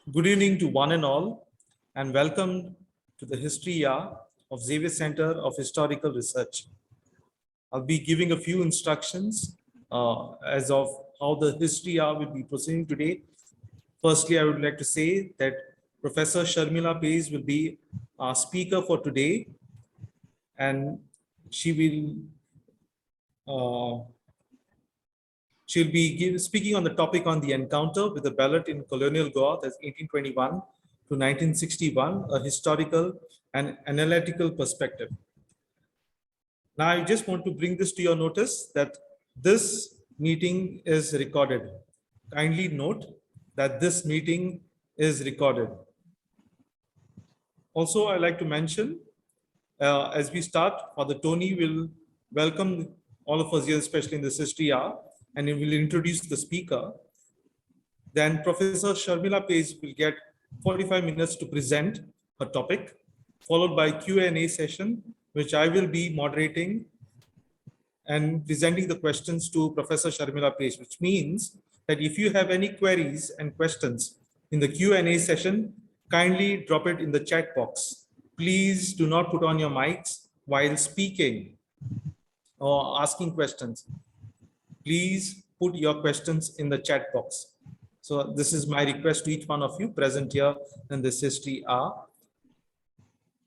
Good evening to one and all, and welcome to the History Hour of Xavier Center of Historical Research. I'll be giving a few instructions as of how the History Hour will be proceeding today. Firstly, I would like to say that Professor Sharmila Pais will be our speaker for today, and she will she'll be speaking on the topic on the encounter with the ballot in colonial Goa, that's 1821 to 1961, a historical and analytical perspective. Now, I just want to bring this to your notice that this meeting is recorded. Kindly note that this meeting is recorded. Also, I'd like to mention, as we start, Father Tony will welcome all of us here, especially in this history hour, and he will introduce the speaker. Then Professor Sharmila Pais will get 45 minutes to present her topic, followed by Q&A session, which I will be moderating and presenting the questions to Professor Sharmila Pais, which means that if you have any queries and questions in the Q&A session, kindly drop it in the chat box. Please do not put on your mics while speaking or asking questions. Please put your questions in the chat box. So this is my request to each one of you present here in this history hour.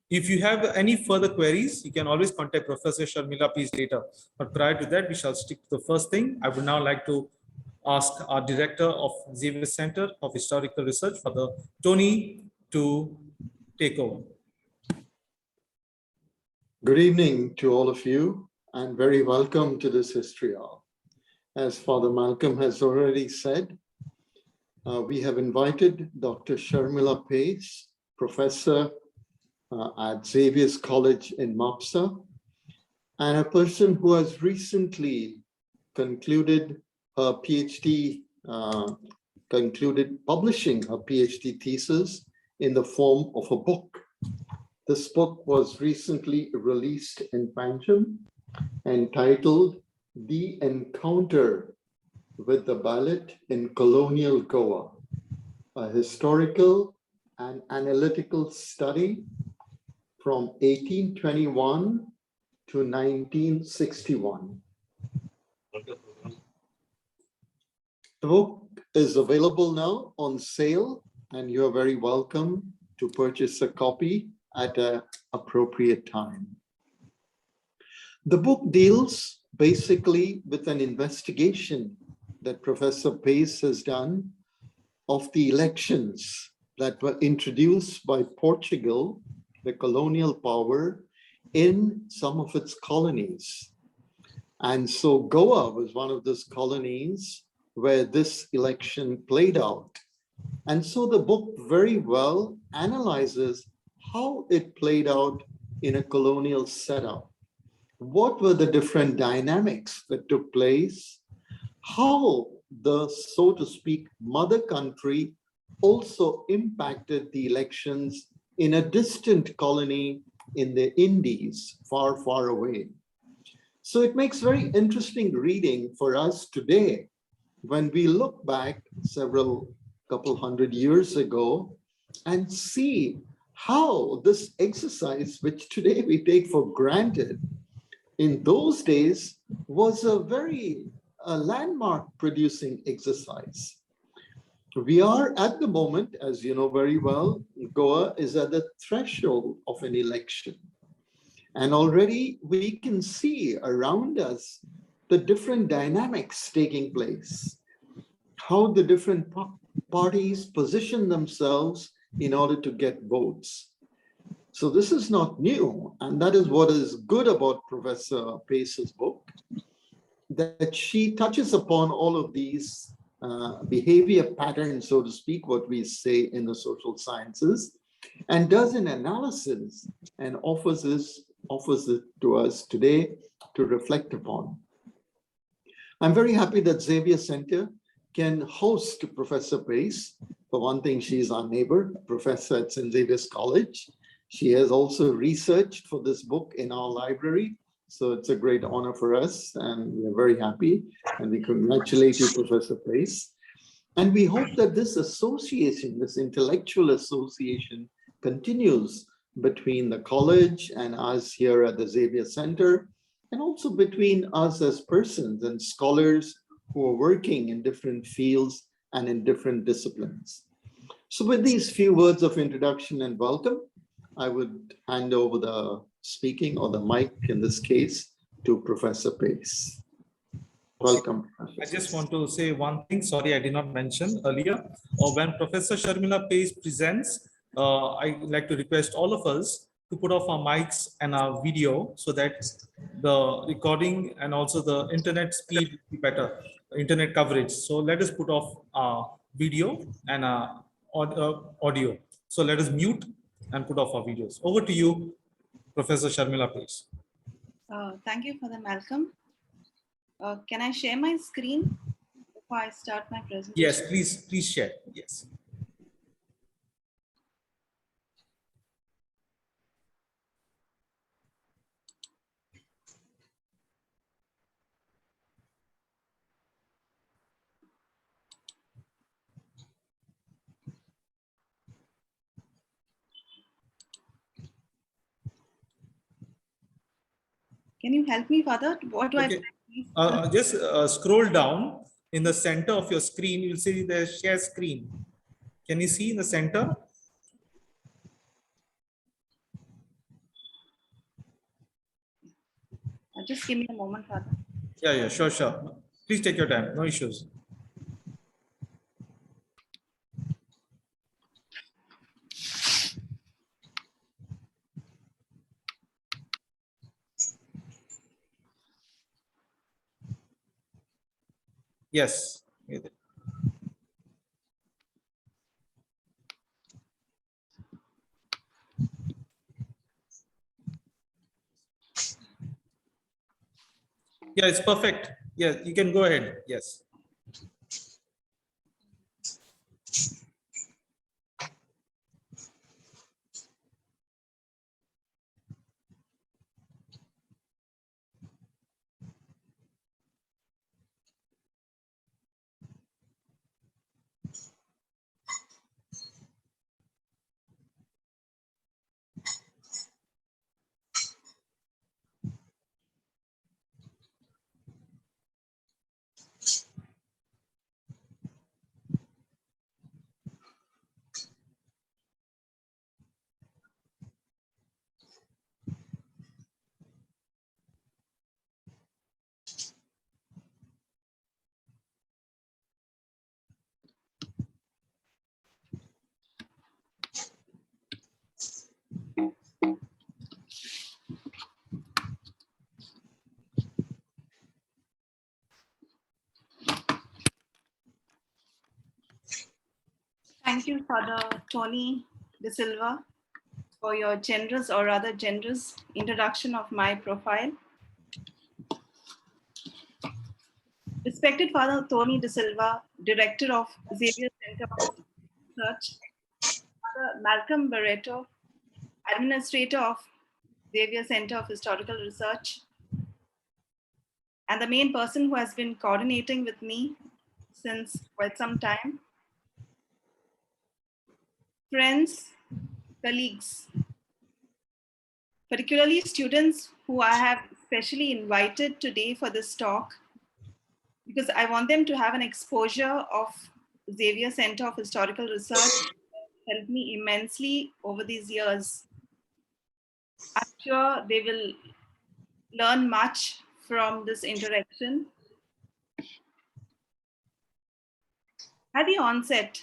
If you have any further queries, you can always contact Professor Sharmila Pais later. But prior to that, we shall stick to the first thing. I would now like to ask our director of Xavier Center of Historical Research, Father Tony, to take over. Good evening to all of you, and very welcome to this history hour. As Father Malcolm has already said, we have invited Dr. Sharmila Pais, professor at Xavier's College in Mopsa, and a person who has recently concluded her PhD, publishing her PhD thesis in the form of a book. This book was recently released in Panjim, entitled The Encounter with the Ballot in Colonial Goa, a historical and analytical study from 1821 to 1961. The book is available now on sale, and you are very welcome to purchase a copy at an appropriate time. The book deals basically with an investigation that Professor Pais has done of the elections that were introduced by Portugal, the colonial power, in some of its colonies. And so Goa was one of those colonies where this election played out. And so the book very well analyzes how it played out in a colonial setup. What were the different dynamics that took place? How the, so to speak, mother country also impacted the elections in a distant colony in the Indies, far, far away. So it makes very interesting reading for us today when we look back couple hundred years ago and see how this exercise, which today we take for granted, in those days was a very landmark producing exercise. We are at the moment, as you know very well, Goa is at the threshold of an election. And already we can see around us the different dynamics taking place, how the different parties position themselves in order to get votes. So this is not new, and that is what is good about Professor Pais's book, that she touches upon all of these behavior patterns, so to speak, what we say in the social sciences, and does an analysis and offers it to us today to reflect upon. I'm very happy that Xavier Center can host Professor Pais. For one thing, she's our neighbor, professor at St. Xavier's College. She has also researched for this book in our library. So it's a great honor for us, and we're very happy. And we congratulate you, Professor Pais. And we hope that this association, this intellectual association, continues between the college and us here at the Xavier Center, and also between us as persons and scholars who are working in different fields and in different disciplines. So with these few words of introduction and welcome, I would hand over the speaking, or the mic in this case, to Professor Pace. Welcome. I just want to say one thing. Sorry, I did not mention earlier. When Professor Sharmila Pace presents, I would like to request all of us to put off our mics and our video so that the recording and also the internet speed will be better, internet coverage. So let us put off our video and audio. So let us mute and put off our videos. Over to you, Professor Sharmila Pace. Thank you for the Malcolm. Can I share my screen before I start my presentation? Yes, please share. Yes. Can you help me, Father? What do Okay. I Just scroll down in the center of your screen. You'll see the share screen. Can you see in the center? just give me a moment, Father. Yeah, sure. Please take your time. No issues. Yes. Yeah, it's perfect. Yeah, you can go ahead. Yes. Thank you, Father Tony De Silva, for your generous, or rather generous, introduction of my profile. Respected Father Tony De Silva, Director of Xavier Center of Research, Father Malcolm Barreto, Administrator of Xavier Center of Historical Research, and the main person who has been coordinating with me since quite some time. Friends, colleagues, particularly students who I have specially invited today for this talk, because I want them to have an exposure of Xavier Center of Historical Research. Helped me immensely over these years. I'm sure they will learn much from this interaction. At the onset,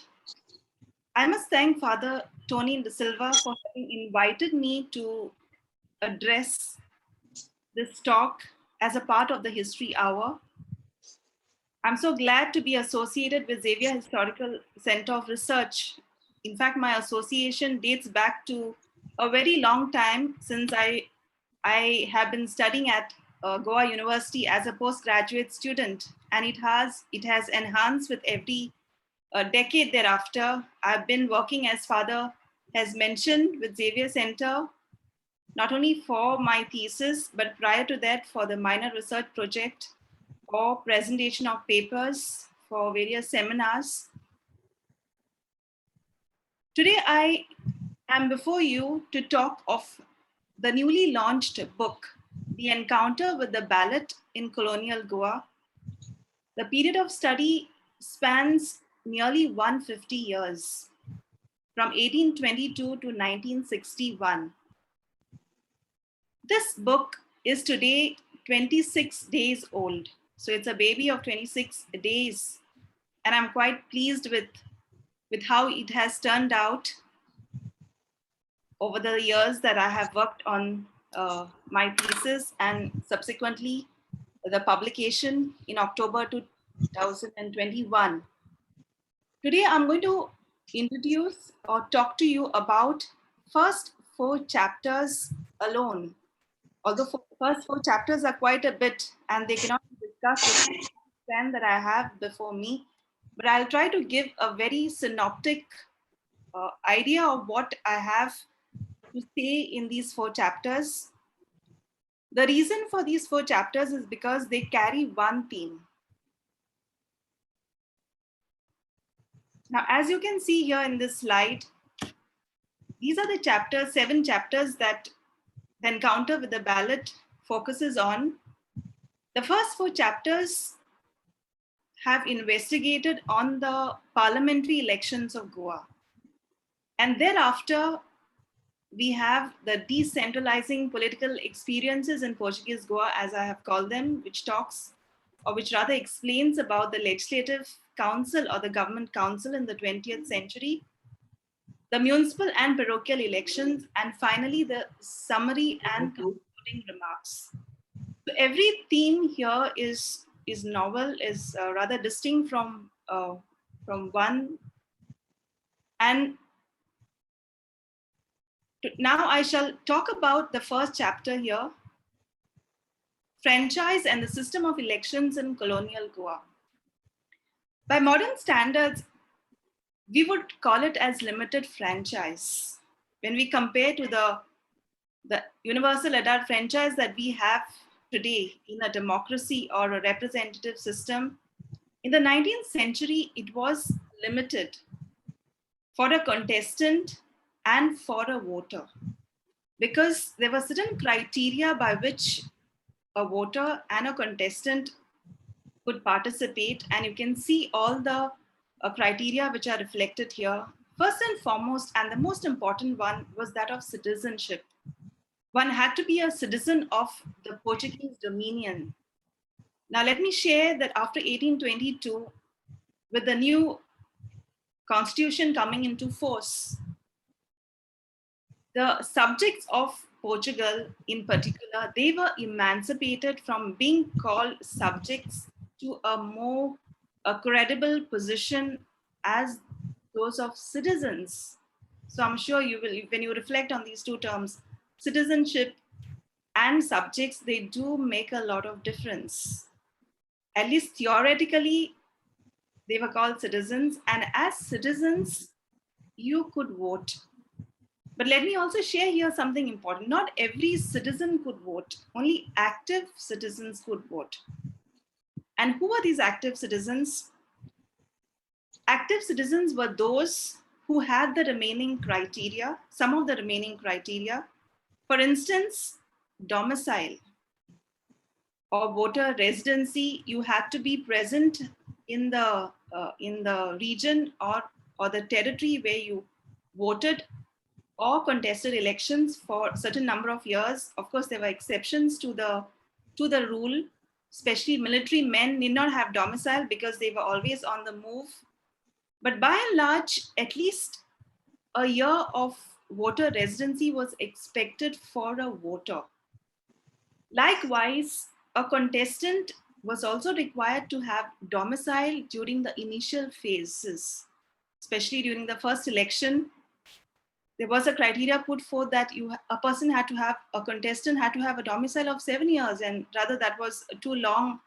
I must thank Father Tony De Silva for having invited me to address this talk as a part of the History Hour. I'm so glad to be associated with Xavier Historical Center of Research. In fact, my association dates back to a very long time, since I have been studying at Goa University as a postgraduate student, and it has enhanced with every decade thereafter. I've been working, as Father has mentioned, with Xavier Center, not only for my thesis, but prior to that for the minor research project, for presentation of papers, for various seminars. Today, I am before you to talk of the newly launched book, The Encounter with the Ballot in Colonial Goa. The period of study spans nearly 150 years, from 1822 to 1961. This book is today 26 days old. So it's a baby of 26 days. And I'm quite pleased with how it has turned out over the years that I have worked on my thesis and subsequently the publication in October 2021. Today, I'm going to introduce or talk to you about first 4 chapters alone. Although first 4 chapters are quite a bit and they cannot be discussed with the time that I have before me, but I'll try to give a very synoptic idea of what I have to say in these 4 chapters. The reason for these 4 chapters is because they carry one theme. Now, as you can see here in this slide, these are the chapters, 7 chapters that the Encounter with the Ballot focuses on. The first 4 chapters have investigated on the parliamentary elections of Goa. And thereafter, we have the decentralizing political experiences in Portuguese Goa, as I have called them, which talks, or which rather explains about the legislative council or the government council in the 20th century, the municipal and parochial elections, and finally the summary and concluding remarks. So every theme here is novel, is rather distinct from one. And now I shall talk about the first chapter here, franchise and the system of elections in colonial Goa. By modern standards, we would call it as limited franchise. When we compare to the universal adult franchise that we have today in a democracy or a representative system, in the 19th century, it was limited for a contestant and for a voter, because there were certain criteria by which a voter and a contestant could participate. And you can see all the criteria which are reflected here. First and foremost, and the most important one, was that of citizenship. One had to be a citizen of the Portuguese dominion. Now, let me share that after 1822, with the new constitution coming into force, the subjects of Portugal in particular, they were emancipated from being called subjects to a credible position as those of citizens. So I'm sure you will, when you reflect on these two terms, citizenship and subjects, they do make a lot of difference. At least theoretically, they were called citizens, and as citizens, you could vote. But let me also share here something important. Not every citizen could vote. Only active citizens could vote. And who are these active citizens? Active citizens were those who had the remaining criteria, some of the remaining criteria. For instance, domicile or voter residency. You had to be present in the region or the territory where you voted or contested elections for a certain number of years. Of course, there were exceptions to the rule. Especially military men need not have domicile because they were always on the move. But by and large, at least a year of voter residency was expected for a voter. Likewise, a contestant was also required to have domicile during the initial phases, especially during the first election. There was a criteria put forth that a contestant had to have a domicile of 7 years, and rather that was too long,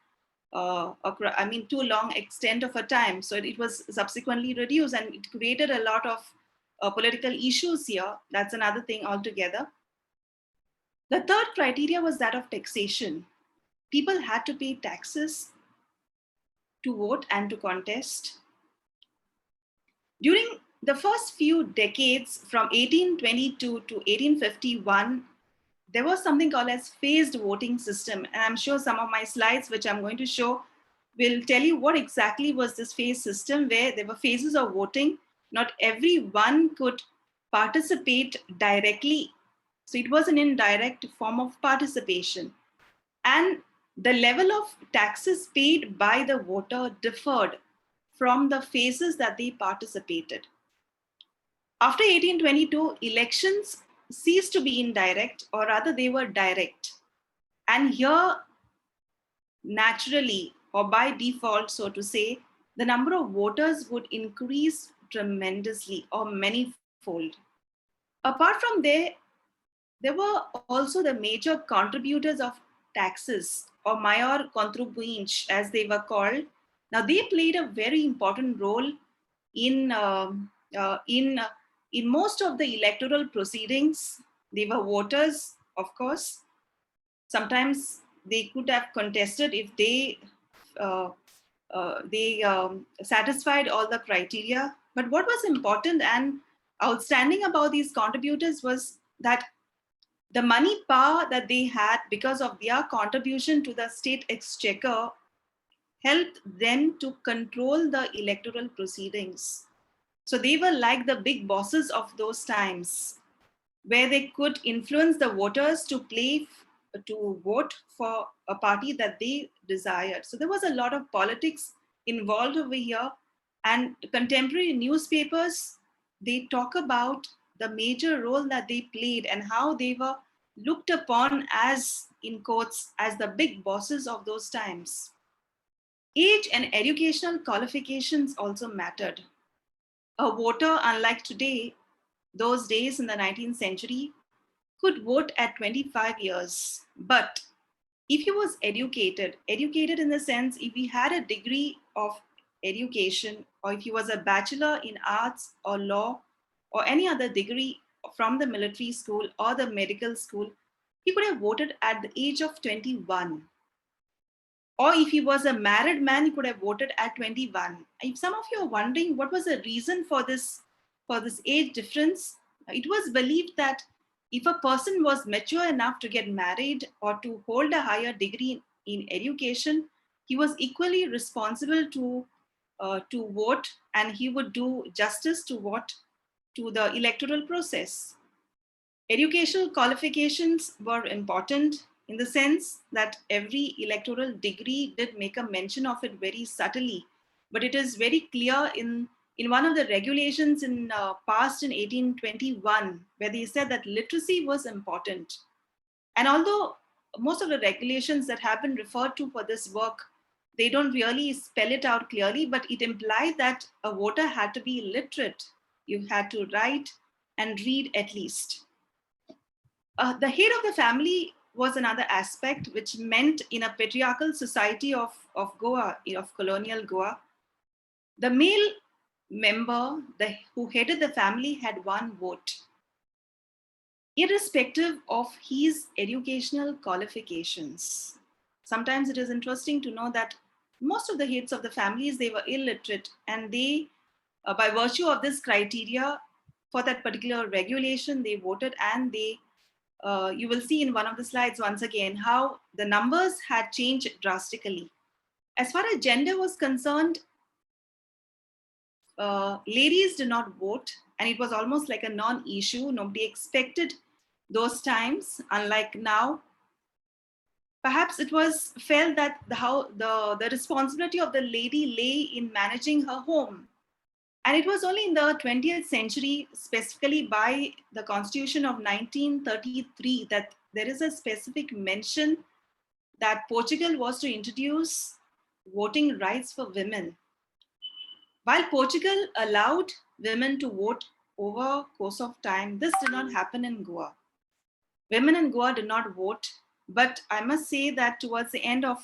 too long extent of a time. So it was subsequently reduced, and it created a lot of political issues here. That's another thing altogether. The third criteria was that of taxation. People had to pay taxes to vote and to contest. During the first few decades from 1822 to 1851, there was something called as phased voting system. And I'm sure some of my slides, which I'm going to show, will tell you what exactly was this phase system, where there were phases of voting. Not everyone could participate directly. So it was an indirect form of participation. And the level of taxes paid by the voter differed from the phases that they participated. After 1822, elections ceased to be indirect, or rather they were direct. And here, naturally, or by default, so to say, the number of voters would increase tremendously or manyfold. Apart from there were also the major contributors of taxes, or maior contribuintes, as they were called. Now, they played a very important role in in most of the electoral proceedings. They were voters, of course. Sometimes they could have contested if they satisfied all the criteria. But what was important and outstanding about these contributors was that the money power that they had because of their contribution to the state exchequer helped them to control the electoral proceedings. So they were like the big bosses of those times, where they could influence the voters to vote for a party that they desired. So there was a lot of politics involved over here. And contemporary newspapers, they talk about the major role that they played and how they were looked upon as, in quotes, as the big bosses of those times. Age and educational qualifications also mattered. A voter, unlike today, those days in the 19th century, could vote at 25 years. But if he was educated in the sense, if he had a degree of education, or if he was a bachelor in arts or law or any other degree from the military school or the medical school, he could have voted at the age of 21. Or if he was a married man, he could have voted at 21. If some of you are wondering what was the reason for this age difference, it was believed that if a person was mature enough to get married or to hold a higher degree in education, he was equally responsible to vote, and he would do justice to the electoral process. Educational qualifications were important in the sense that every electoral degree did make a mention of it very subtly, but it is very clear in one of the regulations passed in 1821, where they said that literacy was important. And although most of the regulations that have been referred to for this work, they don't really spell it out clearly, but it implied that a voter had to be literate. You had to write and read at least. The head of the family was another aspect, which meant in a patriarchal society of Goa, of colonial Goa, the male member who headed the family had one vote, irrespective of his educational qualifications. Sometimes it is interesting to know that most of the heads of the families, they were illiterate, and they, by virtue of this criteria for that particular regulation, they voted, and they you will see in one of the slides once again how the numbers had changed drastically. As far as gender was concerned, ladies did not vote, and it was almost like a non-issue. Nobody expected those times, unlike now. Perhaps it was felt that the responsibility of the lady lay in managing her home. And it was only in the 20th century, specifically by the Constitution of 1933, that there is a specific mention that Portugal was to introduce voting rights for women. While Portugal allowed women to vote over course of time, this did not happen in Goa. Women in Goa did not vote, but I must say that towards the end of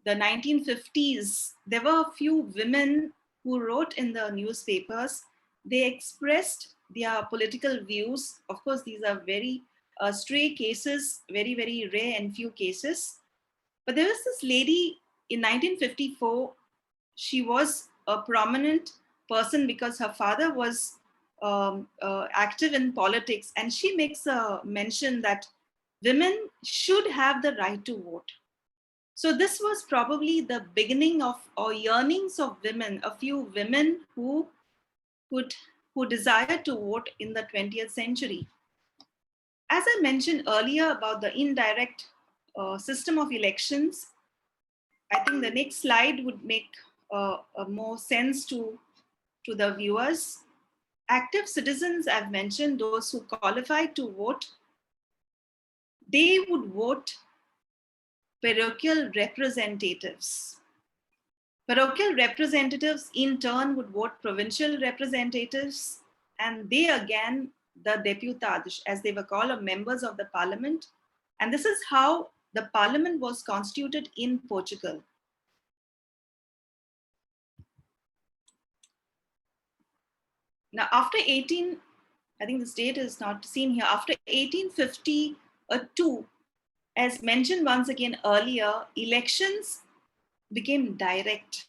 the 1950s, there were a few women who wrote in the newspapers. They expressed their political views. Of course, these are very stray cases, very, very rare and few cases. But there was this lady in 1954. She was a prominent person because her father was active in politics, and she makes a mention that women should have the right to vote. So this was probably the beginning of or yearnings of women, a few women who desired to vote in the 20th century. As I mentioned earlier about the indirect system of elections, I think the next slide would make more sense to the viewers. Active citizens, I've mentioned, those who qualified to vote, they would vote parochial representatives. Parochial representatives in turn would vote provincial representatives, and they again the deputados, as they were called, or members of the parliament. And this is how the parliament was constituted in Portugal. Now, after I think this date is not seen here, after 1852, as mentioned once again earlier, elections became direct.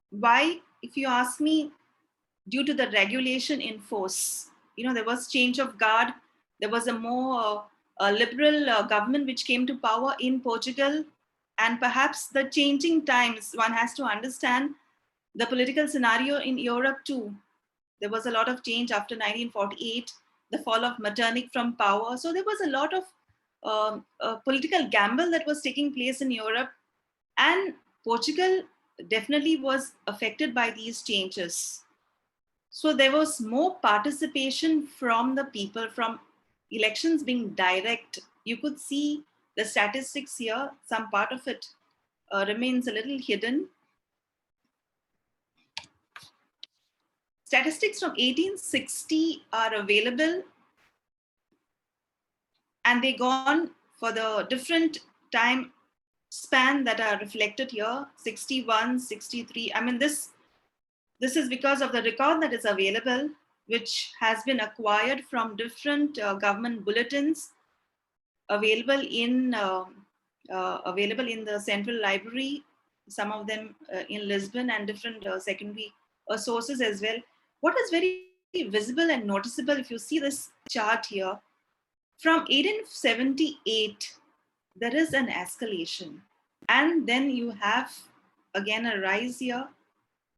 Why? If you ask me, due to the regulation in force. There was change of guard. There was a more liberal government which came to power in Portugal. And perhaps the changing times, one has to understand the political scenario in Europe too. There was a lot of change after 1948, the fall of Metternich from power. So there was a lot of political gamble that was taking place in Europe. And Portugal definitely was affected by these changes. So there was more participation from the people, from elections being direct. You could see the statistics here. Some part of it remains a little hidden. Statistics from 1860 are available, and they go on for the different time span that are reflected here, 61, 63. I mean, this is because of the record that is available, which has been acquired from different government bulletins available in the Central Library, some of them in Lisbon, and different secondary sources as well. What is very visible and noticeable, if you see this chart here, from 1878, there is an escalation. And then you have again a rise here,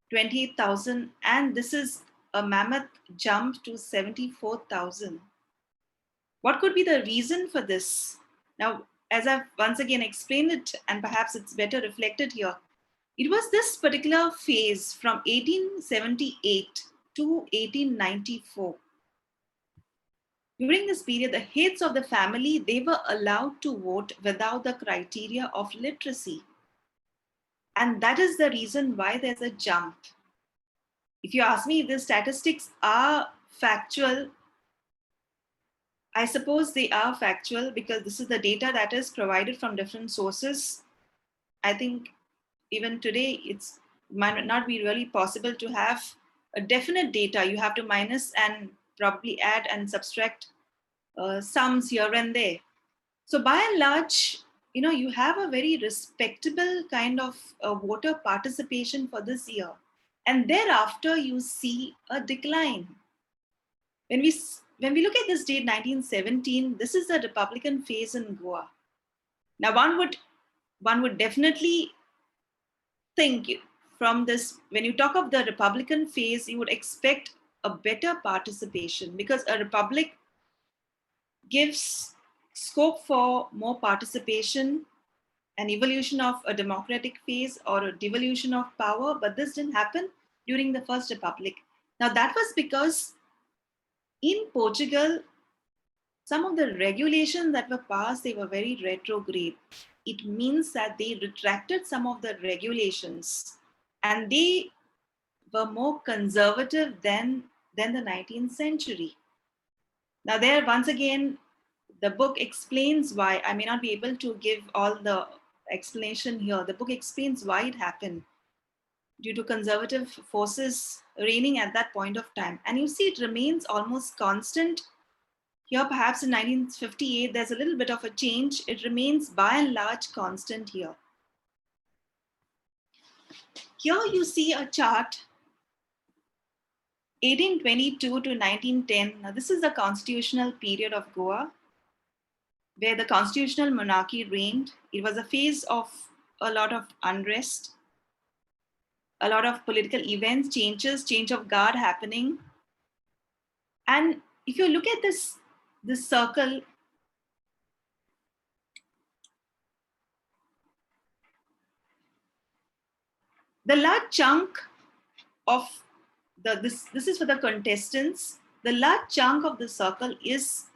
28,000, and this is a mammoth jump to 74,000. What could be the reason for this? Now, as I've once again explained it, and perhaps it's better reflected here, it was this particular phase from 1878 to 1894. During this period, the heads of the family, they were allowed to vote without the criteria of literacy. And that is the reason why there's a jump. If you ask me if the statistics are factual, I suppose they are factual because this is the data that is provided from different sources. I think even today, it might not be really possible to have a definite data. You have to minus and probably add and subtract sums here and there. So by and large, you have a very respectable kind of voter participation for this year. And thereafter, you see a decline. When we look at this date, 1917, this is the Republican phase in Goa. Now, one would definitely think from this, when you talk of the Republican phase, you would expect a better participation because a republic gives scope for more participation, an evolution of a democratic phase or a devolution of power, but this didn't happen during the First Republic. Now, that was because in Portugal, some of the regulations that were passed, they were very retrograde. It means that they retracted some of the regulations and they were more conservative than the 19th century. Now there, once again, the book explains why. I may not be able to give all the explanation here. The book explains why it happened due to conservative forces reigning at that point of time. And you see it remains almost constant. Here, perhaps in 1958, there's a little bit of a change. It remains by and large constant here. Here you see a chart 1822 to 1910, now this is the constitutional period of Goa, where the constitutional monarchy reigned. It was a phase of a lot of unrest, a lot of political events, change of guard happening. And if you look at this circle, the large chunk of this is for the contestants. The large chunk of the circle is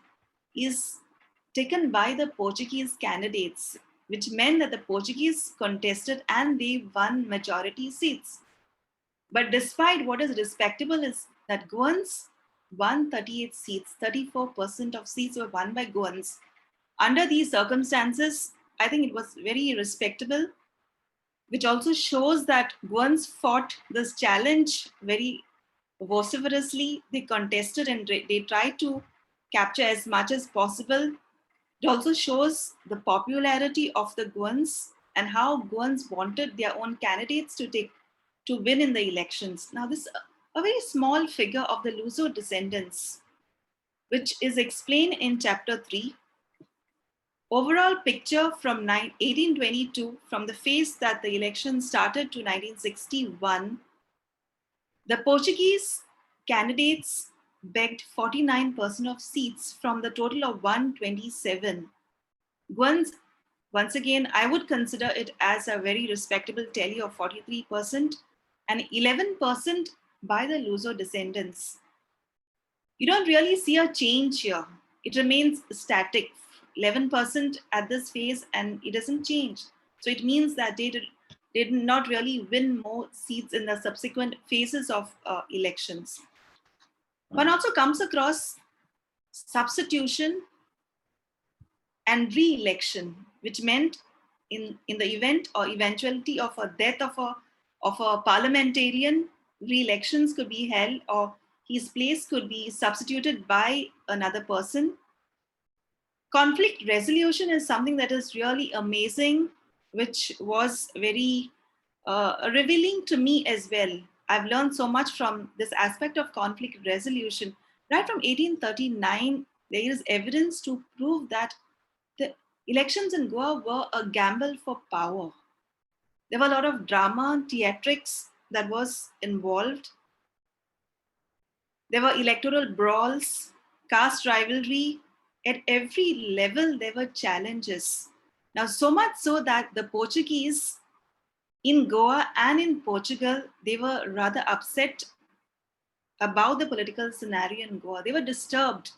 taken by the Portuguese candidates, which meant that the Portuguese contested and they won majority seats. But despite what is respectable is that Goans won 38 seats, 34% of seats were won by Goans. Under these circumstances, I think it was very respectable, which also shows that Goans fought this challenge very vociferously. They contested and they tried to capture as much as possible. It also shows the popularity of the Goans and how Goans wanted their own candidates to win in the elections. Now, this a very small figure of the Luso descendants, which is explained in chapter 3. Overall picture from 1822, from the phase that the election started to 1961, the Portuguese candidates begged 49% of seats from the total of 127. Once again, I would consider it as a very respectable tally of 43% and 11% by the Luso descendants. You don't really see a change here. It remains static, 11% at this phase, and it doesn't change. So it means that they did not really win more seats in the subsequent phases of elections. One also comes across substitution and re-election, which meant in the event or eventuality of a death of a parliamentarian, re-elections could be held or his place could be substituted by another person. Conflict resolution is something that is really amazing, which was very revealing to me as well. I've learned so much from this aspect of conflict resolution. Right from 1839, there is evidence to prove that the elections in Goa were a gamble for power. There were a lot of drama, theatrics that was involved. There were electoral brawls, caste rivalry. At every level, there were challenges. Now, so much so that the Portuguese in Goa and in Portugal, they were rather upset about the political scenario in Goa. They were disturbed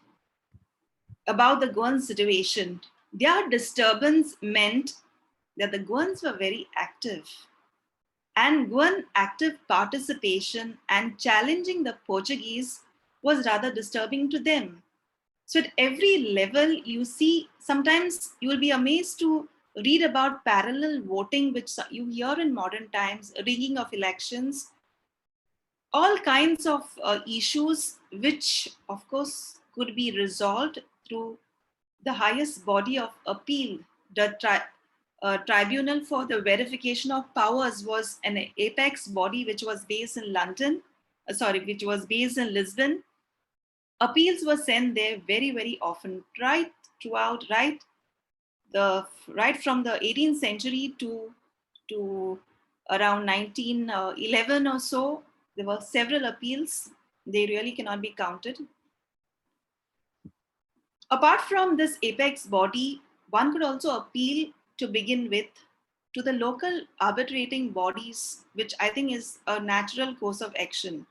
about the Goan situation. Their disturbance meant that the Goans were very active. And Goan active participation and challenging the Portuguese was rather disturbing to them. So at every level, you see, sometimes you will be amazed to read about parallel voting, which you hear in modern times, rigging of elections, all kinds of issues, which of course could be resolved through the highest body of appeal. The Tribunal for the Verification of Powers was an apex body which was based in which was based in Lisbon. Appeals were sent there very, very often, right from the 18th century to around 1911 or so. There were several appeals. They really cannot be counted. Apart from this apex body, one could also appeal to begin with to the local arbitrating bodies, which I think is a natural course of action.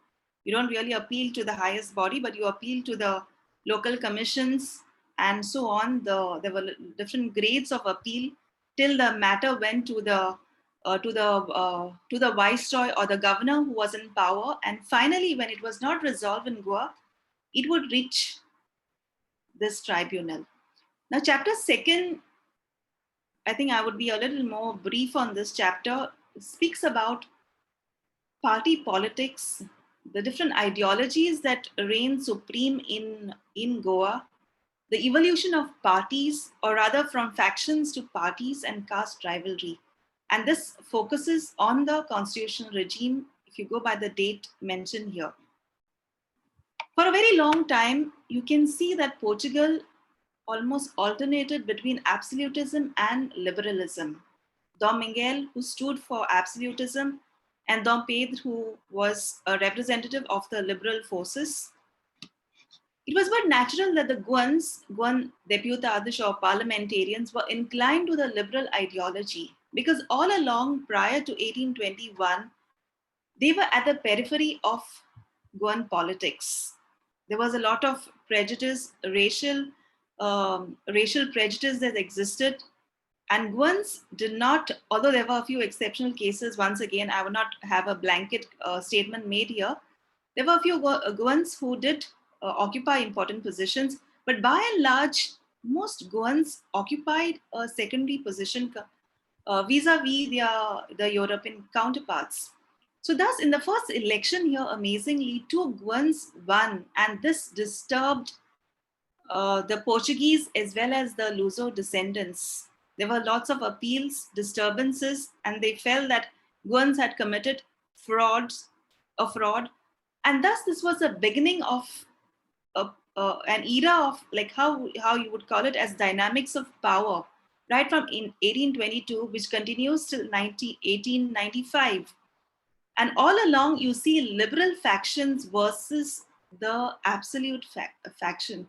You don't really appeal to the highest body, but you appeal to the local commissions and so on. There were different grades of appeal till the matter went to the viceroy or the governor who was in power. And finally, when it was not resolved in Goa, it would reach this tribunal. Now, chapter 2, I think I would be a little more brief on this chapter, speaks about party politics, the different ideologies that reign supreme in Goa, the evolution of parties, or rather from factions to parties and caste rivalry. And this focuses on the constitutional regime, if you go by the date mentioned here. For a very long time, you can see that Portugal almost alternated between absolutism and liberalism. Dom Miguel, who stood for absolutism, and Dom Pedro, who was a representative of the liberal forces. It was but natural that the Guan deputados or parliamentarians were inclined to the liberal ideology because all along prior to 1821, they were at the periphery of Guan politics. There was a lot of prejudice, racial prejudice that existed. And Guans did not, although there were a few exceptional cases, once again, I would not have a blanket statement made here. There were a few Guans who did occupy important positions, but by and large, most Guans occupied a secondary position vis-a-vis their European counterparts. So thus, in the first election here, amazingly, two Guans won, and this disturbed the Portuguese as well as the Luso descendants. There were lots of appeals, disturbances, and they felt that Guans had committed a fraud. And thus this was the beginning of an era of like how you would call it as dynamics of power, right from in 1822, which continues till 1895. And all along you see liberal factions versus the absolute faction.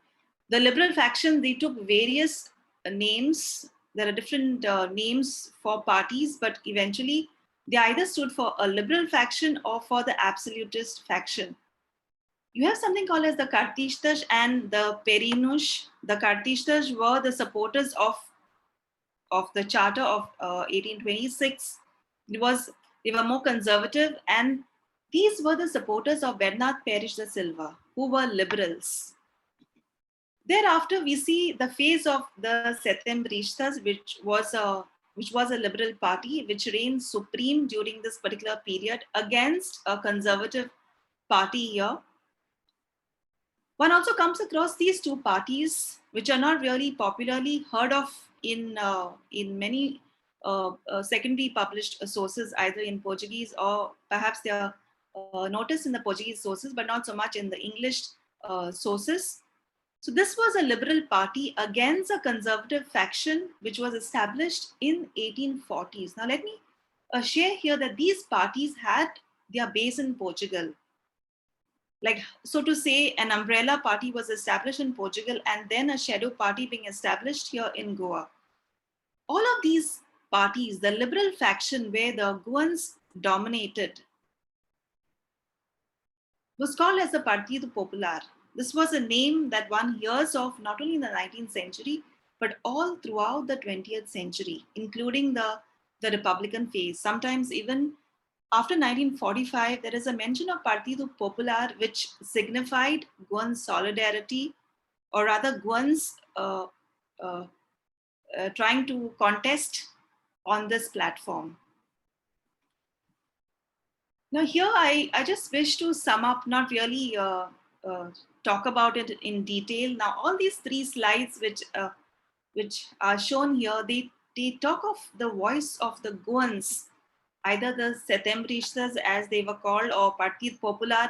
The liberal faction, they took various names. There are different names for parties, but eventually they either stood for a liberal faction or for the absolutist faction. You have something called as the Cartistas and the Perinos. The Cartistas were the supporters of the Charter of 1826. They were more conservative, and these were the supporters of Bernardo Pérez da Silva, who were liberals. Thereafter, we see the phase of the Setembristas, which was a liberal party, which reigned supreme during this particular period against a conservative party here. One also comes across these two parties, which are not really popularly heard of in many secondary published sources, either in Portuguese or perhaps they are noticed in the Portuguese sources, but not so much in the English sources. So this was a liberal party against a conservative faction, which was established in 1840s. Now let me share here that these parties had their base in Portugal. Like, so to say, an umbrella party was established in Portugal and then a shadow party being established here in Goa. All of these parties, the liberal faction where the Goans dominated, was called as the Partido Popular. This was a name that one hears of not only in the 19th century, but all throughout the 20th century, including the Republican phase. Sometimes even after 1945, there is a mention of Partido Popular, which signified Guan solidarity, or rather Guan's trying to contest on this platform. Now here, I just wish to sum up, not really talk about it in detail. Now, all these three slides which are shown here, they talk of the voice of the Guans, either the Setembristas as they were called, or Partido Popular,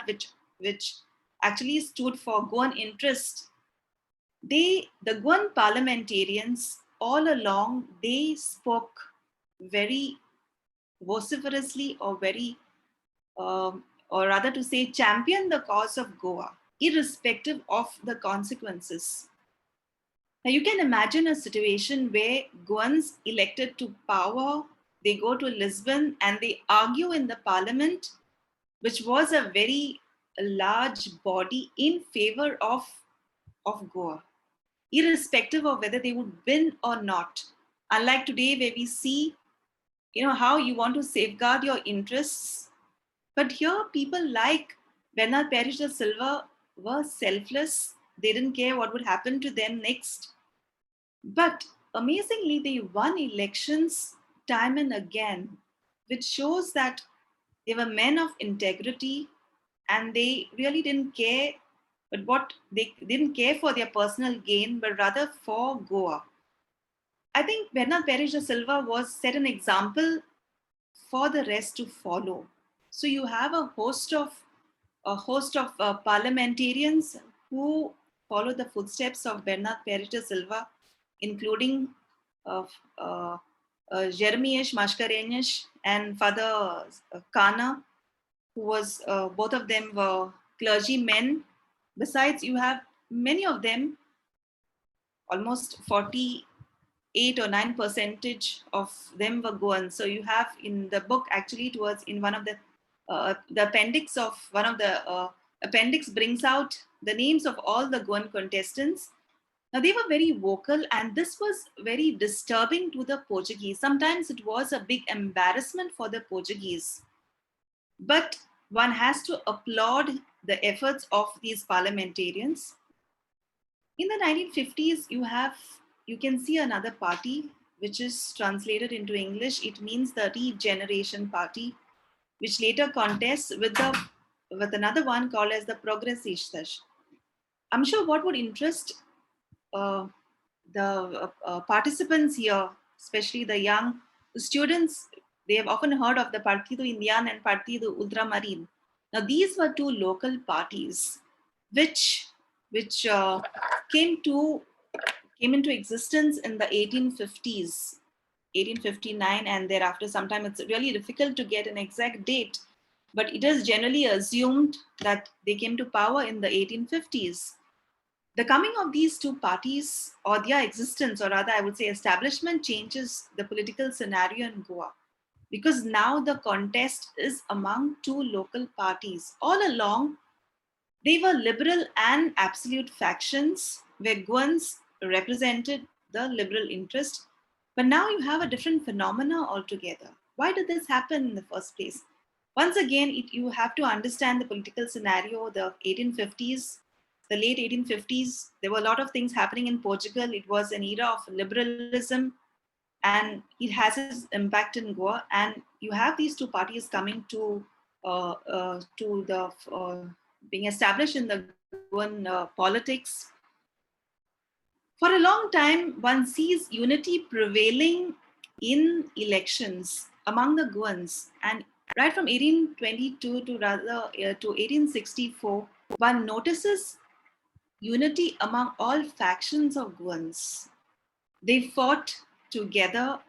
which actually stood for Guan interest. The Guan parliamentarians all along, they spoke very vociferously or very, or rather to say, champion the cause of Goa, irrespective of the consequences. Now you can imagine a situation where Guans elected to power, they go to Lisbon and they argue in the parliament, which was a very large body in favor of Goa, irrespective of whether they would win or not. Unlike today, where we see, how you want to safeguard your interests. But here, people like Bernardo Pérez da Silva were selfless. They didn't care what would happen to them next. But amazingly, they won elections time and again, which shows that they were men of integrity and they really didn't care, but what they didn't care for their personal gain, but rather for Goa. I think Bernardo Pérez da Silva set an example for the rest to follow. So you have a host of a host of parliamentarians who followed the footsteps of Bernard Pérez de Silva, including uh, uh, Jeremias Mascarenhas and Father Kana, who was, both of them were clergymen. Besides, you have many of them, almost 48 or 9% of them were Goans. So you have in the book, actually it was in one of the appendix of one of the appendix brings out the names of all the Goan contestants. Now they were very vocal, and this was very disturbing to the Portuguese. Sometimes it was a big embarrassment for the Portuguese. But one has to applaud the efforts of these parliamentarians. In the 1950s, you can see another party, which is translated into English. It means the Regeneration Party, which later contests with another one called as the Progressistas. I'm sure what would interest the participants here, especially the young students, they have often heard of the Partido Indian and Partido Ultramarin. Now, these were two local parties which came into existence in the 1850s, 1859, and thereafter. Sometime it's really difficult to get an exact date, but it is generally assumed that they came to power in the 1850s. The coming of these two parties, or their existence, or rather I would say establishment, changes the political scenario in Goa, because now the contest is among two local parties. All along, they were liberal and absolute factions, where Goans represented the liberal interest. But now you have a different phenomena altogether. Why did this happen in the first place? Once again, you have to understand the political scenario, the 1850s, the late 1850s. There were a lot of things happening in Portugal. It was an era of liberalism, and it has its impact in Goa. And you have these two parties coming to being established in the Goan politics. For a long time, one sees unity prevailing in elections among the Goans, and right from 1822 to 1864, one notices unity among all factions of Goans. They fought together.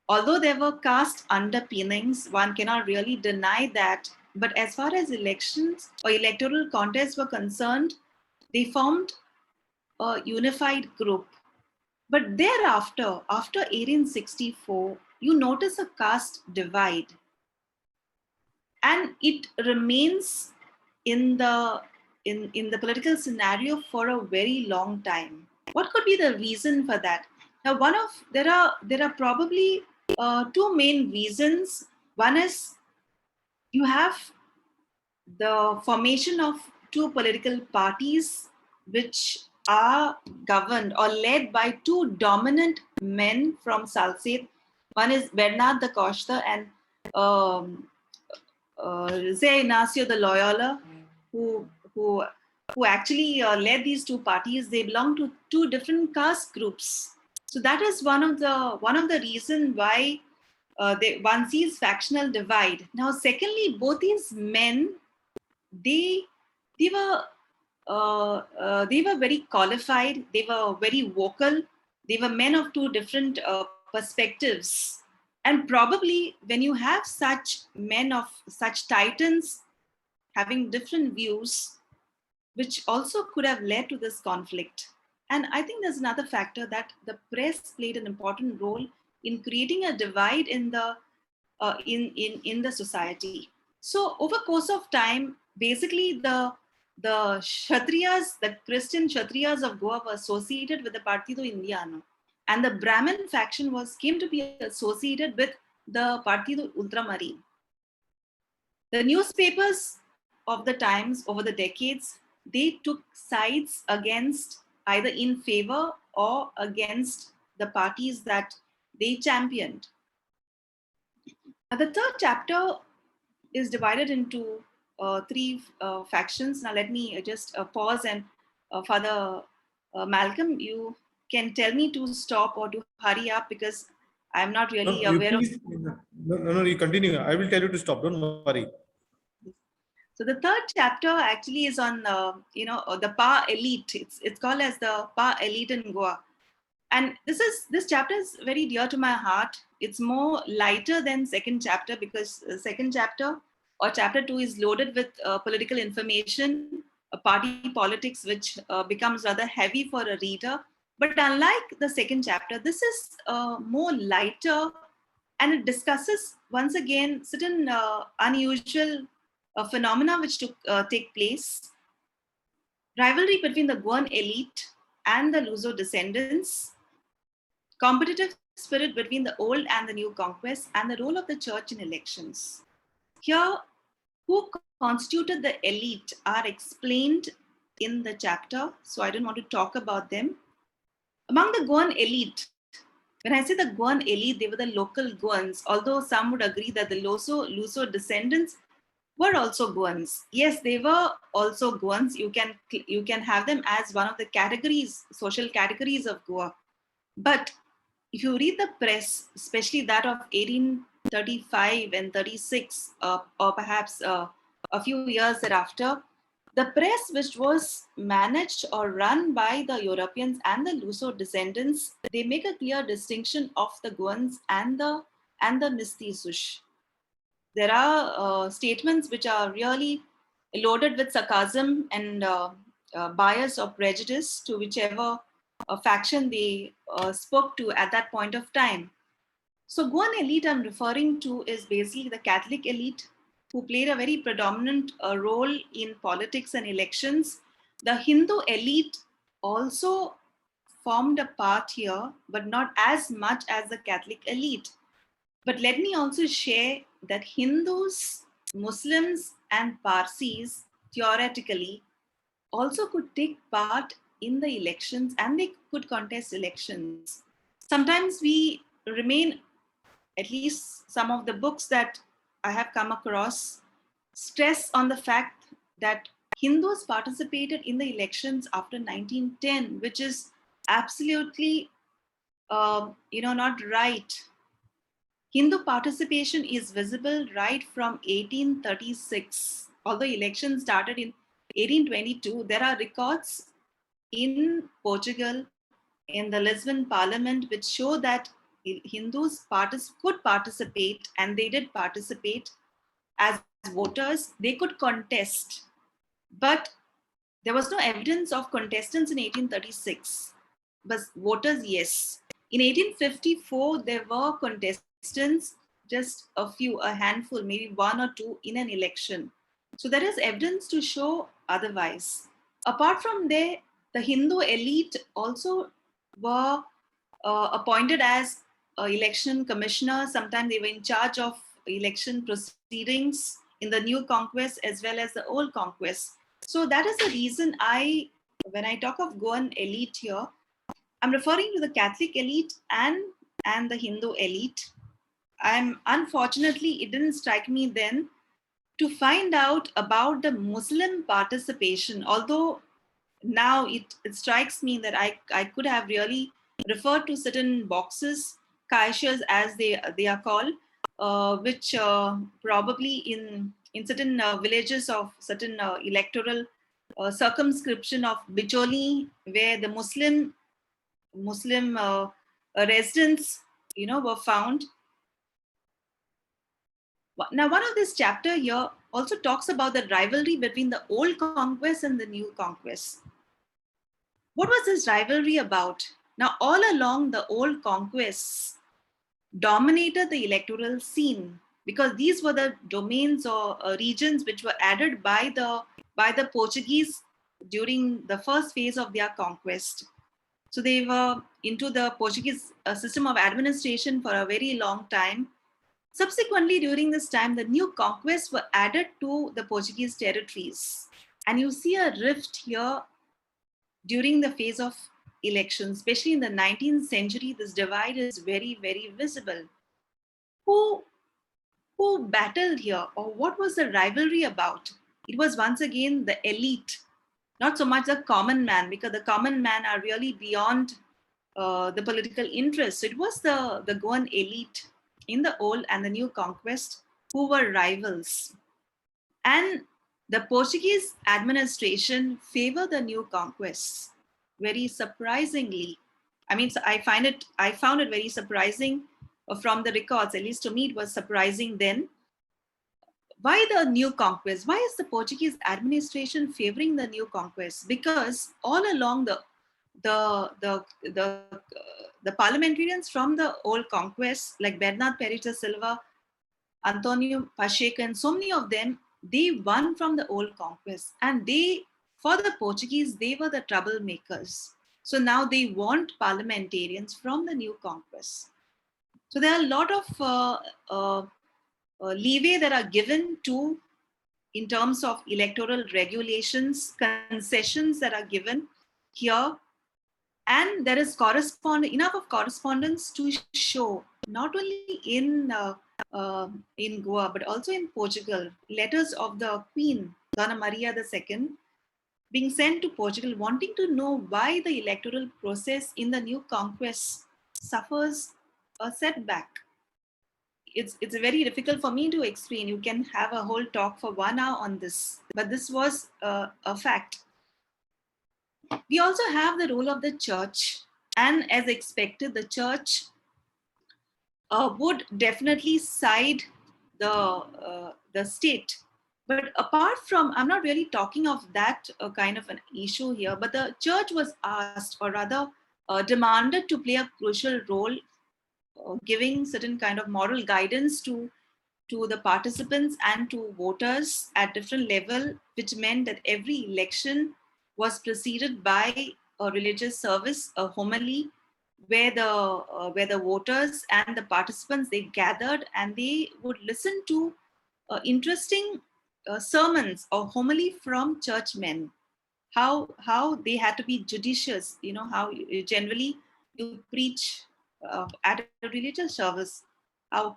Although there were caste underpinnings, one cannot really deny that. But as far as elections or electoral contests were concerned, they formed a unified group. But thereafter, after 1864, you notice a caste divide. And it remains in the political scenario for a very long time. What could be the reason for that? Now, there are probably two main reasons. One is you have the formation of two political parties which are governed or led by two dominant men from Salcete. One is Bernard da Costa and José Ignacio de Loyola, who actually led these two parties. They belong to two different caste groups. So that is one of the reasons why one sees factional divide. Now, secondly, both these men, they were very qualified. They were very vocal. They were men of two different perspectives. And probably when you have such men of such titans having different views, which also could have led to this conflict. And I think there's another factor, that the press played an important role in creating a divide in the society. So over course of time, basically the Kshatriyas, the Christian Kshatriyas of Goa were associated with the Partido Indiano, and the Brahmin faction came to be associated with the Partido Ultramarin. The newspapers of the times over the decades, they took sides against, either in favor or against, the parties that they championed. Now, the third chapter is divided into three factions. Now, let me just pause, and Father Malcolm, you can tell me to stop or to hurry up, because I'm not really aware of. No, you continue. I will tell you to stop. Don't worry. So the third chapter actually is on, the power elite. It's called as the power elite in Goa. And this chapter is very dear to my heart. It's more lighter than second chapter because second chapter or chapter 2 is loaded with political information, party politics, which becomes rather heavy for a reader. But unlike the second chapter, this is more lighter, and it discusses once again certain unusual phenomena which take place. Rivalry between the Goan elite and the Luso descendants, competitive spirit between the old and the new conquests, and the role of the church in elections. Here, who constituted the elite are explained in the chapter, so I don't want to talk about them. Among the Goan elite, when I say the Goan elite, they were the local Goans, although some would agree that the Luso descendants were also Goans. Yes, they were also Goans. You can have them as one of the categories, social categories of Goa. But if you read the press, especially that of 1835 and 36, or perhaps a few years thereafter, the press which was managed or run by the Europeans and the Luso descendants, they make a clear distinction of the Goans and the Mestizos. There are statements which are really loaded with sarcasm and bias or prejudice to whichever faction they spoke to at that point of time. So Goan elite I'm referring to is basically the Catholic elite who played a very predominant role in politics and elections. The Hindu elite also formed a part here, but not as much as the Catholic elite. But let me also share that Hindus, Muslims, and Parsis theoretically also could take part in the elections and they could contest elections. Sometimes we remain, at least some of the books that I have come across, stress on the fact that Hindus participated in the elections after 1910, which is absolutely, not right. Hindu participation is visible right from 1836. Although elections started in 1822, there are records in Portugal, in the Lisbon Parliament, which show that Hindus could participate, and they did participate as voters. They could contest, but there was no evidence of contestants in 1836. But voters, yes. In 1854, there were contestants, just a handful, maybe one or two in an election. So there is evidence to show otherwise. Apart from there, the Hindu elite also were appointed as election commissioners. Sometimes they were in charge of election proceedings in the new conquest as well as the old conquest. So that is the reason when I talk of Goan elite here, I'm referring to the Catholic elite and the Hindu elite. Unfortunately, it didn't strike me then to find out about the Muslim participation, although now it strikes me that I could have really referred to certain boxes, kaishas as they are called, which probably in certain villages of certain electoral circumscription of Bicholi, where the Muslim residents, were found. Now, one of this chapter here also talks about the rivalry between the old conquest and the new conquest. What was this rivalry about? Now, all along, the old conquests dominated the electoral scene because these were the domains or regions which were added by the Portuguese during the first phase of their conquest. So they were into the Portuguese system of administration for a very long time. Subsequently, during this time, the new conquests were added to the Portuguese territories. And you see a rift here during the phase of elections, especially in the 19th century. This divide is very, very visible. Who battled here, or what was the rivalry about? It was once again the elite, not so much the common man, because the common man are really beyond the political interest. So it was the Goan elite in the old and the new conquest who were rivals. And the Portuguese administration favored the new conquests very surprisingly. I mean, I found it very surprising from the records, at least to me, it was surprising then. Why the new conquest? Why is the Portuguese administration favoring the new conquest? Because all along the the the, the parliamentarians from the old conquests, like Bernardo Pérez da Silva, Antonio Pacheco, and so many of them, they won from the old conquest, and for the Portuguese, they were the troublemakers. So now they want parliamentarians from the new conquest. So there are a lot of leeway that are given to, in terms of electoral regulations, concessions that are given here, and there is enough of correspondence to show, not only in Goa but also in Portugal, letters of the Queen Dona Maria II being sent to Portugal, wanting to know why the electoral process in the new conquest suffers a setback. It's very difficult for me to explain. You can have a whole talk for 1 hour on this, but this was a fact. We also have the role of the church, and as expected, the church would definitely side the state. But apart from, I'm not really talking of that kind of an issue here, but the church was asked, or rather demanded, to play a crucial role, giving certain kind of moral guidance to the participants and to voters at different level, which meant that every election was preceded by a religious service, a homily, where the voters and the participants, they gathered and they would listen to interesting sermons or homily from churchmen. How they had to be judicious. You know how generally you preach at a religious service. How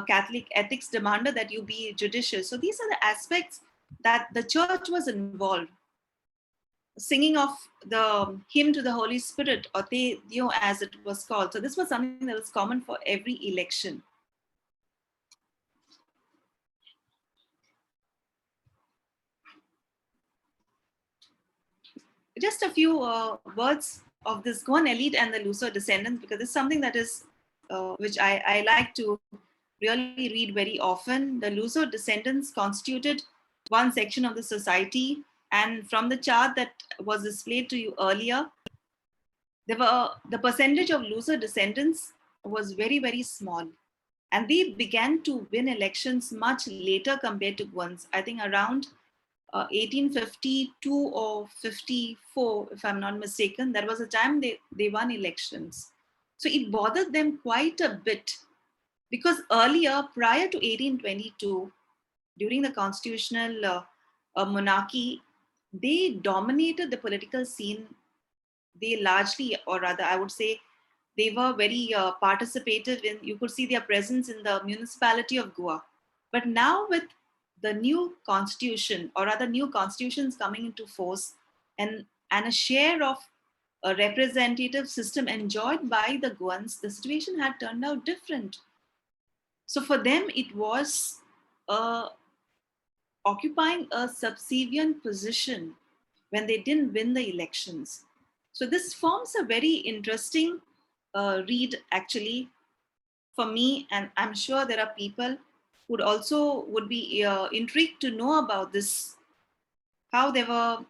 Catholic ethics demanded that you be judicious. So these are the aspects that the church was involved. Singing of the hymn to the Holy Spirit, or Te Dio as it was called. So this was something that was common for every election. Just a few words of this Goan elite and the Luso descendants, because it's something that is, which I like to really read very often. The Luso descendants constituted one section of the society, and from the chart that was displayed to you earlier, the percentage of Luso descendants was very, very small. And they began to win elections much later compared to Goans. I think around 1852 or 54, if I'm not mistaken. That was the time they won elections. So it bothered them quite a bit, because earlier, prior to 1822, during the constitutional monarchy, they dominated the political scene. They largely, or rather, I would say, they were very participative in, you could see their presence in the municipality of Goa. But now with the new constitution, or rather new constitutions coming into force, and a share of a representative system enjoyed by the Goans, the situation had turned out different. So for them, it was occupying a subservient position when they didn't win the elections. So this forms a very interesting read, actually, for me, and I'm sure there are people who would be intrigued to know about this, how there were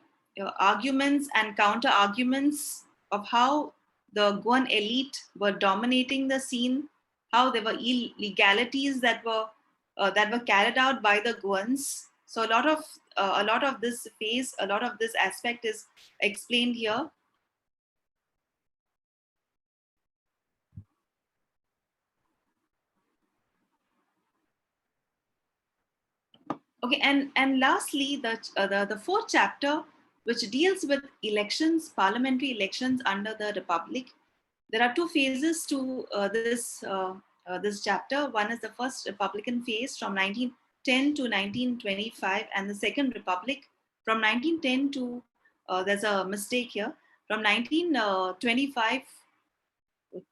arguments and counter arguments of how the Goan elite were dominating the scene, how there were illegalities that were carried out by the Goans. So a lot of this phase, a lot of this aspect is explained here. Okay, and lastly, the fourth chapter, which deals with elections, parliamentary elections under the Republic. There are two phases to this chapter. One is the first Republican phase from 1910 to 1925, and the second Republic from 1910 to there's a mistake here, from 1925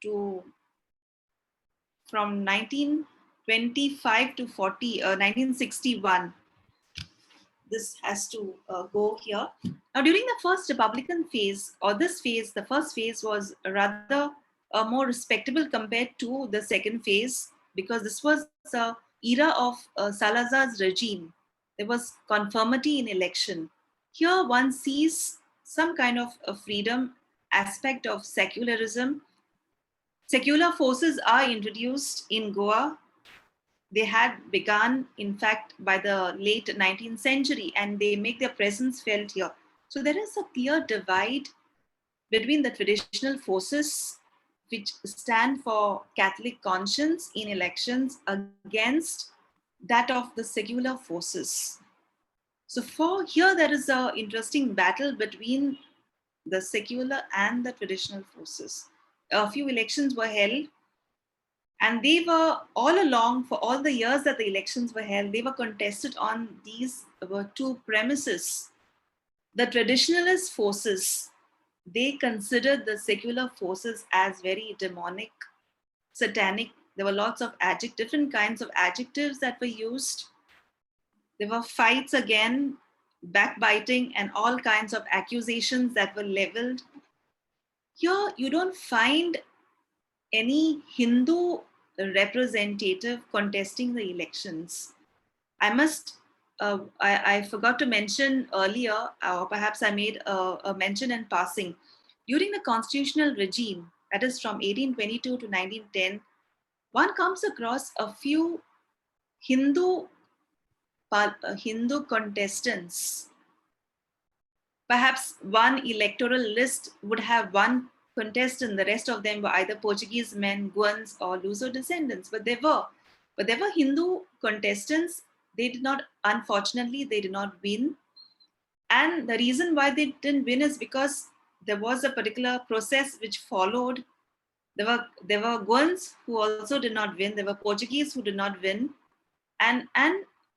to from 1925 to 1961. this has to go here. Now, during the first Republican phase, or this phase, the first phase was rather more respectable compared to the second phase, because this was the era of Salazar's regime. There was conformity in election. Here one sees some kind of a freedom aspect of secularism. Secular forces are introduced in Goa. They had begun, in fact, by the late 19th century, and they make their presence felt here. So there is a clear divide between the traditional forces, which stand for Catholic conscience in elections, against that of the secular forces. So for here, there is an interesting battle between the secular and the traditional forces. A few elections were held, and they were all along, for all the years that the elections were held, they were contested on these two premises. The traditionalist forces, they considered the secular forces as very demonic, satanic. There were lots of different kinds of adjectives that were used. There were fights again, backbiting, and all kinds of accusations that were leveled. Here, you don't find any Hindu representative contesting the elections. I forgot to mention earlier, or perhaps I made a mention in passing. During the constitutional regime, that is from 1822 to 1910, one comes across a few Hindu contestants. Perhaps one electoral list would have one contestant. The rest of them were either Portuguese men, Guans, or Luso descendants. But there were Hindu contestants. They did not, unfortunately, they did not win. And the reason why they didn't win is because there was a particular process which followed. There were Guans who also did not win. There were Portuguese who did not win. And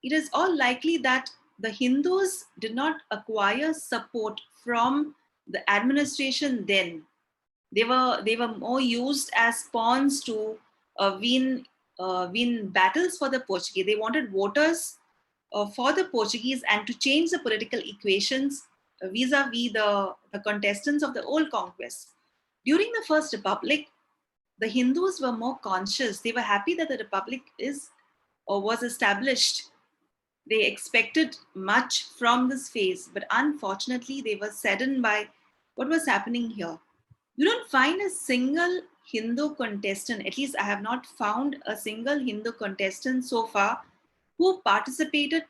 it is all likely that the Hindus did not acquire support from the administration then. They were more used as pawns to win battles for the Portuguese. They wanted voters for the Portuguese and to change the political equations vis-a-vis the contestants of the old conquest. During the First Republic, the Hindus were more conscious. They were happy that the Republic was established. They expected much from this phase, but unfortunately, they were saddened by what was happening here. You don't find a single Hindu contestant, at least I have not found a single Hindu contestant so far who participated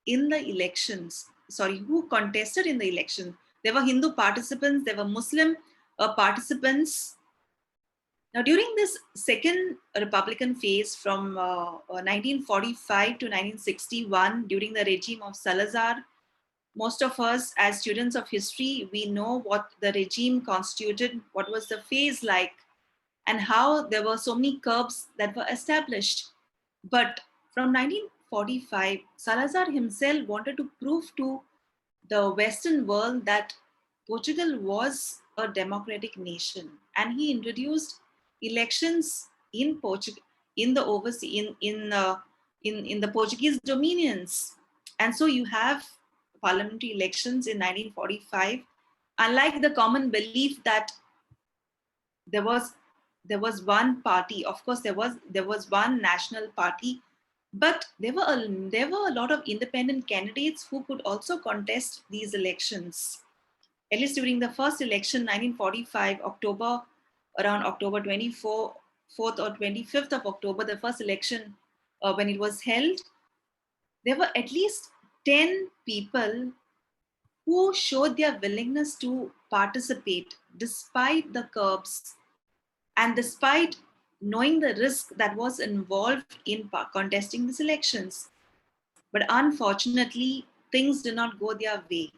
in the elections. Who contested in the election. There were Hindu participants, there were Muslim participants. Now, during this second Republican phase from 1945 to 1961, during the regime of Salazar, most of us as students of history, we know what the regime constituted, what was the phase like, and how there were so many curbs that were established. But from 1945, Salazar himself wanted to prove to the Western world that Portugal was a democratic nation, and he introduced elections in Portugal, in the overseas, in the Portuguese dominions, and so you have parliamentary elections in 1945. Unlike the common belief that there was one party, of course there was one national party, but there were a lot of independent candidates who could also contest these elections. At least during the first election, 1945, around October 24th or 25th of October, the first election, when it was held, there were at least 10 people who showed their willingness to participate despite the curbs and despite knowing the risk that was involved in contesting these elections. But unfortunately, things did not go their way.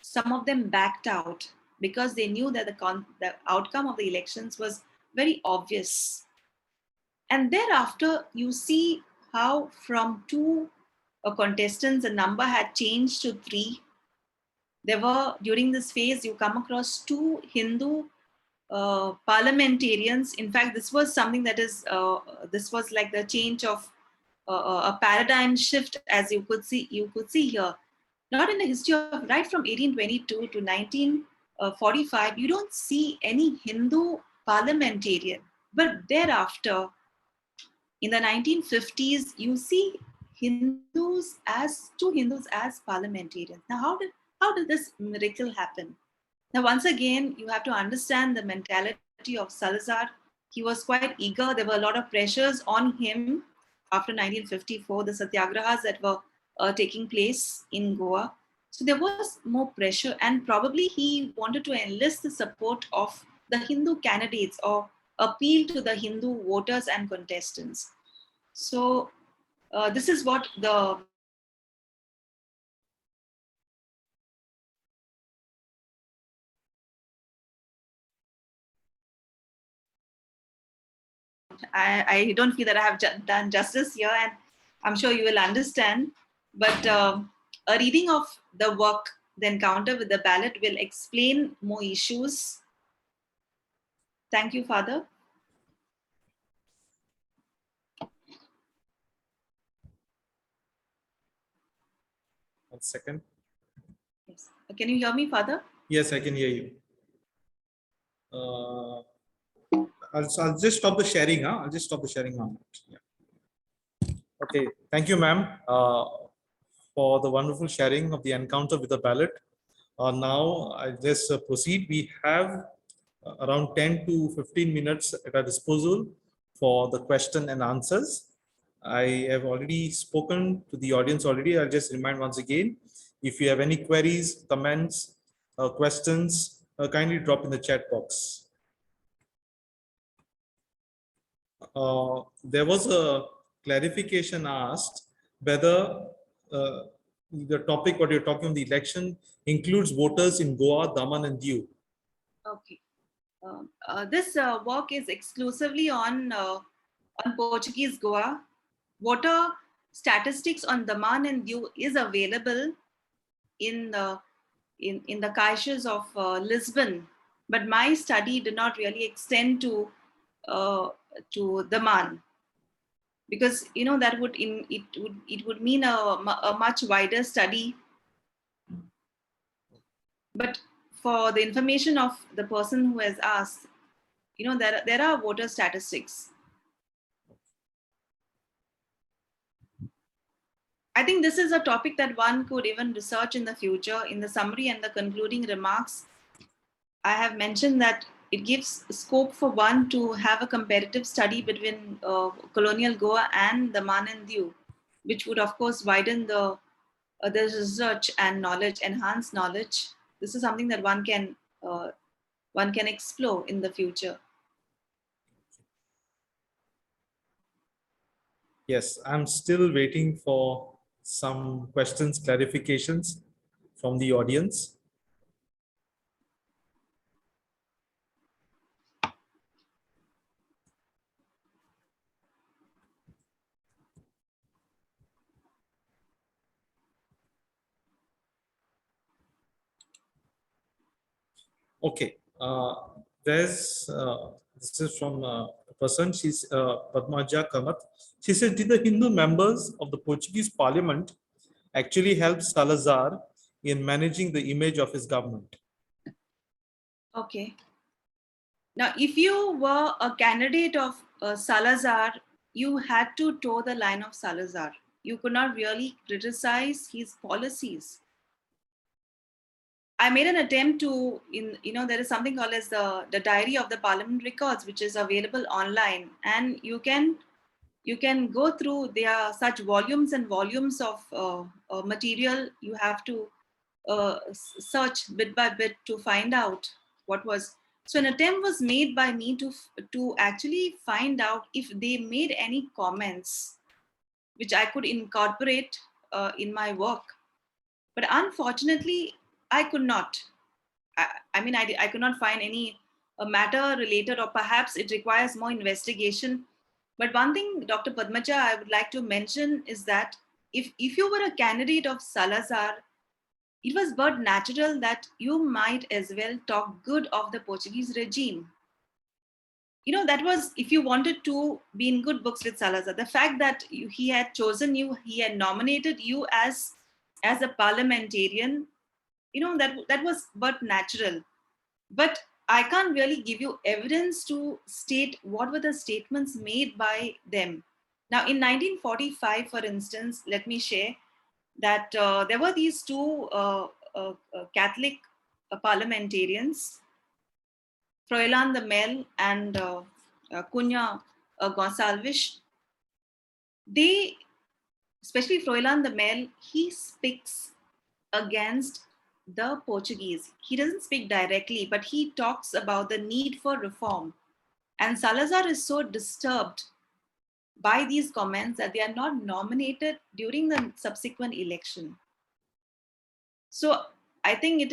Some of them backed out because they knew that the outcome of the elections was very obvious. And thereafter, you see how from two contestants, the number had changed to 3. There were, during this phase, you come across 2 Hindu parliamentarians. In fact, this was something that is, this was like the change of a paradigm shift, as you could see here. Not in the history of, right from 1822 to 1945, you don't see any Hindu parliamentarian. But thereafter, in the 1950s, you see two Hindus as parliamentarians. Now, how did this miracle happen? Now, once again, you have to understand the mentality of Salazar. He was quite eager. There were a lot of pressures on him after 1954, the satyagrahas that were taking place in Goa. So there was more pressure, and probably he wanted to enlist the support of the Hindu candidates or appeal to the Hindu voters and contestants. So this is what the I don't feel that I have done justice here, and I'm sure you will understand. But a reading of the work, The Encounter with the Ballot, will explain more issues. Thank you, Father. One second. Yes. Can you hear me, Father? Yes, I can hear you. I'll just stop the sharing. I'll just stop the sharing now. Yeah. Okay, thank you, ma'am, for the wonderful sharing of the encounter with the ballot. Now, I just proceed. We have around 10 to 15 minutes at our disposal for the question and answers. I have already spoken to the audience already. I'll just remind once again, if you have any queries, comments, questions, kindly drop in the chat box. There was a clarification asked whether the topic what you're talking on the election includes voters in Goa, Daman and Diu. Okay. This work is exclusively on Portuguese Goa. Voter statistics on Daman and Diu is available in the caixas of Lisbon, but my study did not really extend to Daman, because that would it would mean a much wider study. But for the information of the person who has asked, there are voter statistics. I think this is a topic that one could even research in the future. In the summary and the concluding remarks, I have mentioned that it gives scope for one to have a comparative study between colonial Goa and the Daman and Diu, which would of course widen the research and knowledge, enhance knowledge. This is something that one can explore in the future. Yes, I'm still waiting for some questions, clarifications from the audience. Okay, this is from a person. She's Padmaja Kamath. She said, did the Hindu members of the Portuguese Parliament actually help Salazar in managing the image of his government? Okay. Now, if you were a candidate of Salazar, you had to toe the line of Salazar. You could not really criticize his policies. I made an attempt to, there is something called as the Diary of the Parliament Records, which is available online, and you can go through. There are such volumes and volumes of material. You have to search bit by bit to find out what was. So an attempt was made by me to actually find out if they made any comments which I could incorporate in my work. But unfortunately, I could not. I could not find any matter related, or perhaps it requires more investigation. But one thing, Dr. Padmaja, I would like to mention is that if you were a candidate of Salazar, it was but natural that you might as well talk good of the Portuguese regime. That was, if you wanted to be in good books with Salazar, the fact that he had chosen you, he had nominated you as as a parliamentarian, that was but natural. But I can't really give you evidence to state what were the statements made by them. Now, in 1945, for instance, let me share that there were these two Catholic parliamentarians, Froilan de Mel and Cunha Gonçalves. They, especially Froilan de Mel, he speaks against the Portuguese. He doesn't speak directly, but he talks about the need for reform. And Salazar is so disturbed by these comments that they are not nominated during the subsequent election. So I think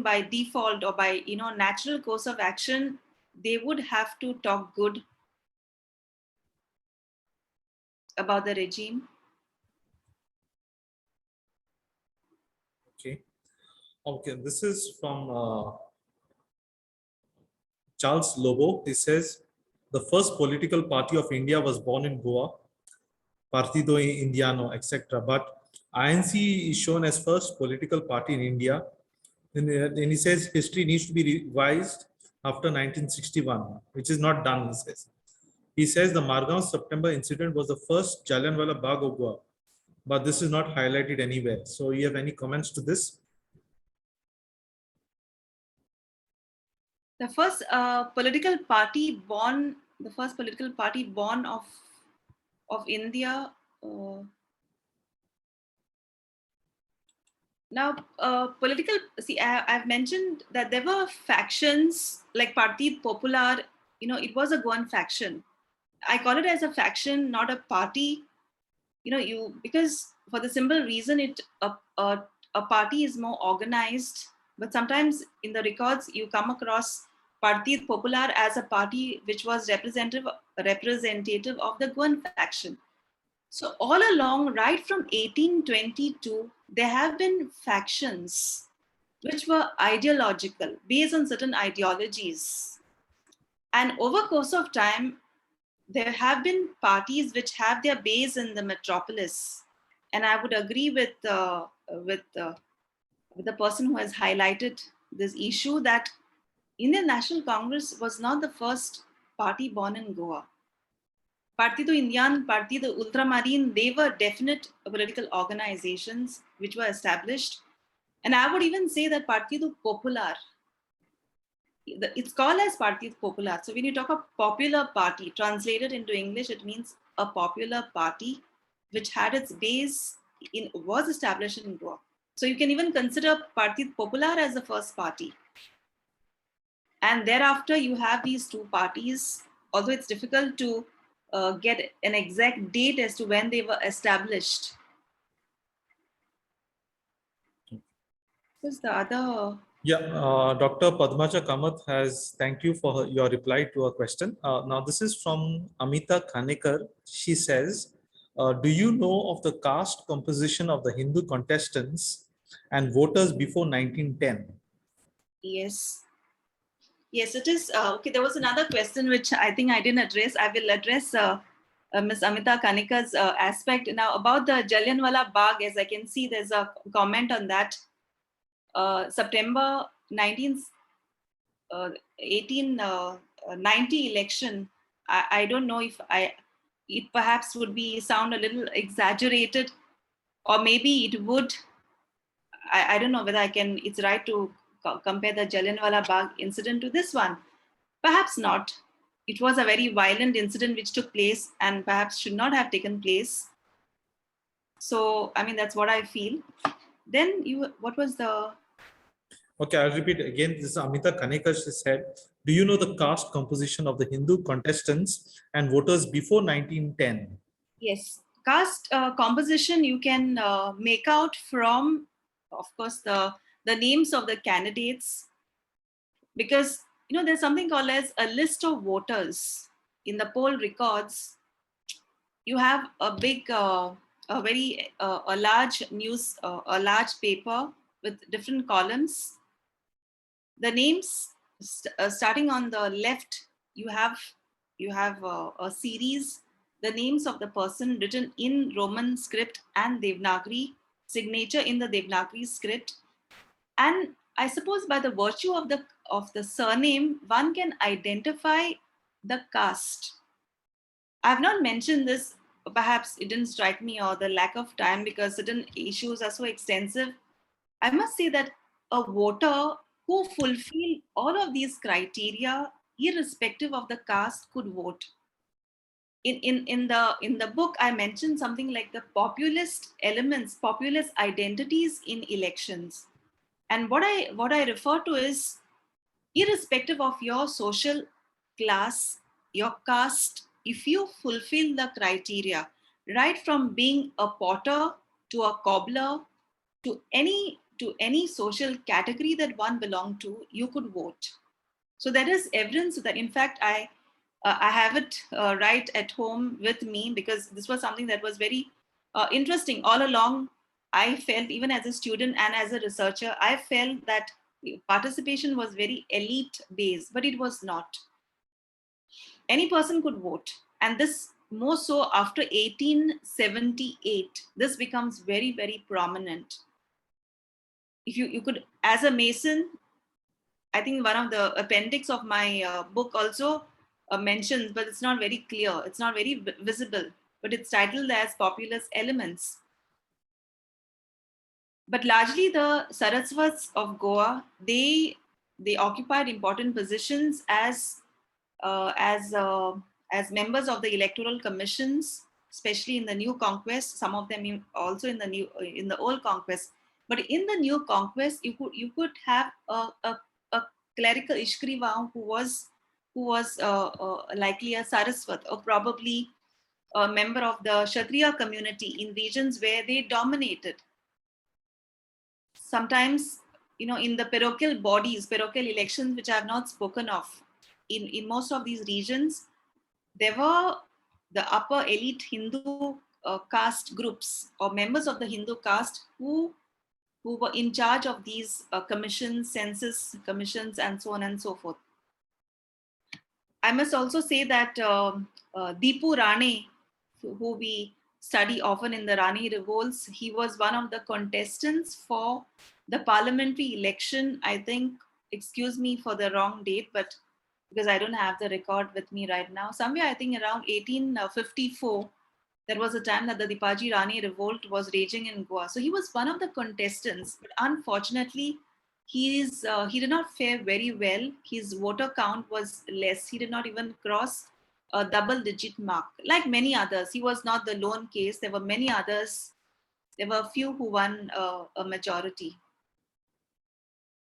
by default or by natural course of action, they would have to talk good about the regime. Okay, this is from Charles Lobo. He says, the first political party of India was born in Goa, Partido Indiano, etc. But INC is shown as first political party in India. And he says history needs to be revised after 1961, which is not done, he says. He says the Margao September incident was the first Jallianwala Bagh of Goa, but this is not highlighted anywhere. So you have any comments to this? The first political party born of India. Now, I've mentioned that there were factions like Partido Popular. It was a Goan faction. I call it as a faction, not a party. Because for the simple reason, a party is more organized. But sometimes in the records, you come across Partido Popular as a party which was representative of the Goan faction. So all along, right from 1822, there have been factions which were ideological, based on certain ideologies. And over course of time, there have been parties which have their base in the metropolis. And I would agree with the person who has highlighted this issue that Indian National Congress was not the first party born in Goa. Partido Indian, Partido Ultramarin, they were definite political organizations which were established. And I would even say that Partido Popular, it's called as Partido Popular. So when you talk of popular party, translated into English, it means a popular party which had its base was established in Goa. So you can even consider Partido Popular as the first party. And thereafter, you have these two parties, although it's difficult to get an exact date as to when they were established. What's the other? Yeah, Dr. Padmaja Kamath has thank you for your reply to a question. Now, this is from Amita Khanekar. She says, do you know of the caste composition of the Hindu contestants and voters before 1910? Yes. Yes, it is. Okay, there was another question which I think I didn't address. I will address Ms. Amita Kanekar's aspect. Now, about the Jallianwala Bagh, as I can see, there's a comment on that. September 1890 election. I don't know if it perhaps would sound a little exaggerated, or maybe it would. I don't know whether it's right to compare the Jallianwala Bagh incident to this one. Perhaps not. It was a very violent incident which took place and perhaps should not have taken place. So, I mean, that's what I feel. Then what was the... Okay, I'll repeat again. This is Amita Kanekar. She said, do you know the caste composition of the Hindu contestants and voters before 1910? Yes, caste composition you can make out from, of course, the names of the candidates, because there's something called as a list of voters in the poll records. You have a big, a large a large paper with different columns. The names starting on the left, you have a series, the names of the person written in Roman script and Devanagari. signature in the Devanagari script. And I suppose by the virtue of the surname, one can identify the caste. I have not mentioned this, perhaps it didn't strike me, or the lack of time, because certain issues are so extensive. I must say that a voter who fulfill all of these criteria, irrespective of the caste, could vote. In the book, I mentioned something like the populist elements, populist identities in elections. And what I refer to is, irrespective of your social class, your caste, if you fulfill the criteria, right from being a potter to a cobbler to any social category that one belonged to, you could vote. So there is evidence that, in fact, I have it right at home with me, because this was something that was very interesting all along. I felt, even as a student and as a researcher, I felt that participation was very elite based, but it was not. Any person could vote, and this more so after 1878. This becomes very, very prominent. If you could, as a Mason, I think one of the appendix of my book also mentions, but it's not very clear. It's not very visible, but it's titled as Populous Elements. But largely the Saraswats of Goa, they occupied important positions as members of the electoral commissions, especially in the new conquest. Some of them also in the old conquest. But in the new conquest, you could have a clerical Ishkriva who was likely a Saraswat, or probably a member of the Kshatriya community in regions where they dominated. Sometimes, in the parochial bodies, parochial elections, which I have not spoken of, in most of these regions, there were the upper elite Hindu caste groups or members of the Hindu caste who were in charge of these commissions, census commissions, and so on and so forth. I must also say that Deepu Rane, who we study often in the Rani revolts, he was one of the contestants for the parliamentary election. I think, excuse me for the wrong date, but because I don't have the record with me right now, somewhere I think around 1854, there was a time that the Dipaji Rani revolt was raging in Goa. So he was one of the contestants, but unfortunately, he did not fare very well. His voter count was less. He did not even cross a double-digit mark. Like many others, he was not the lone case. There were many others. There were a few who won a majority.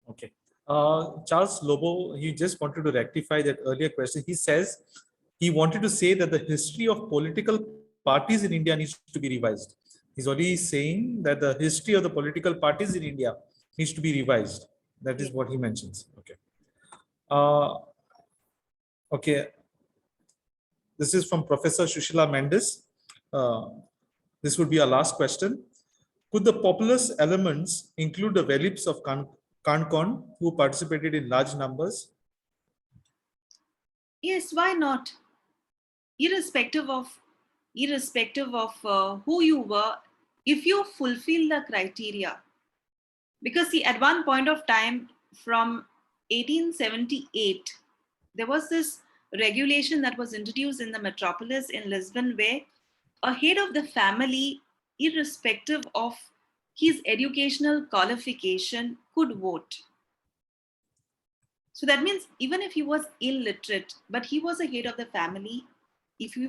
Okay. Charles Lobo, he just wanted to rectify that earlier question. He says he wanted to say that the history of political parties in India needs to be revised. He's already saying that the history of the political parties in India needs to be revised. That is what he mentions. Okay. Okay. This is from Professor Shushila Mendes. This would be our last question. Could the populous elements include the Velips of Kankon who participated in large numbers? Yes, why not? Irrespective of who you were, if you fulfill the criteria. Because see, at one point of time, from 1878, there was this regulation that was introduced in the metropolis in Lisbon, where a head of the family, irrespective of his educational qualification, could vote. So that means even if he was illiterate, but he was a head of the family, if he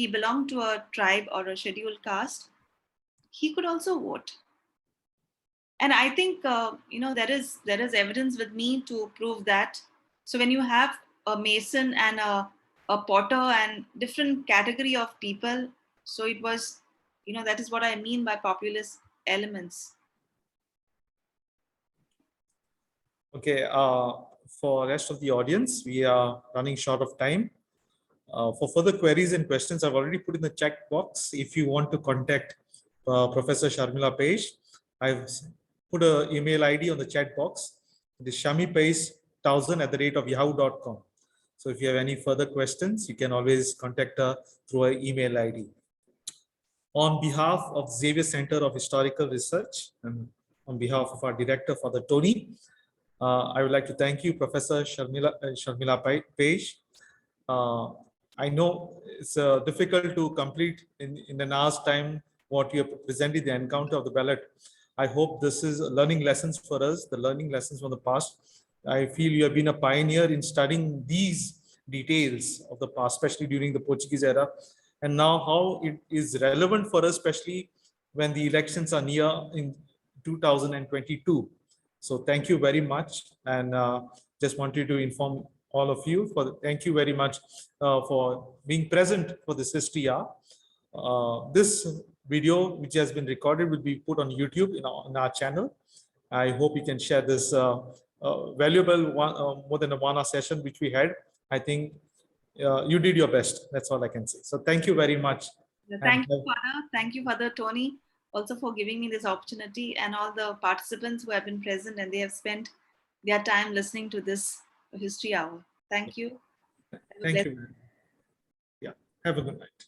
belonged to a tribe or a scheduled caste, he could also vote. And I think there is evidence with me to prove that. So when you have a mason and a potter and different category of people, so it was, that is what I mean by populist elements. Okay, for rest of the audience, we are running short of time. For further queries and questions, I've already put in the chat box. If you want to contact Professor Sharmila Page, I've put an email ID on the chat box. It is shamipage1000@yahoo.com. So if you have any further questions, you can always contact her through her email ID. On behalf of Xavier Center of Historical Research and on behalf of our director, Father Tony, I would like to thank you, Professor Sharmila Page. I know it's difficult to complete in an hour's time what you have presented, the encounter of the ballot. I hope this is learning lessons for us, the learning lessons from the past. I feel you have been a pioneer in studying these details of the past, especially during the Portuguese era, and now how it is relevant for us, especially when the elections are near in 2022. So thank you very much, and just wanted to inform all of you. Thank you very much for being present for this history hour. This video, which has been recorded, will be put on YouTube in our channel. I hope you can share this valuable one, more than a 1 hour session which we had. I think you did your best. That's all I can say. So thank you very much. Thank you, Father. Thank you, Father Tony, also for giving me this opportunity, and all the participants who have been present and they have spent their time listening to this history hour. Thank you. Thank you. Yeah. Have a good night.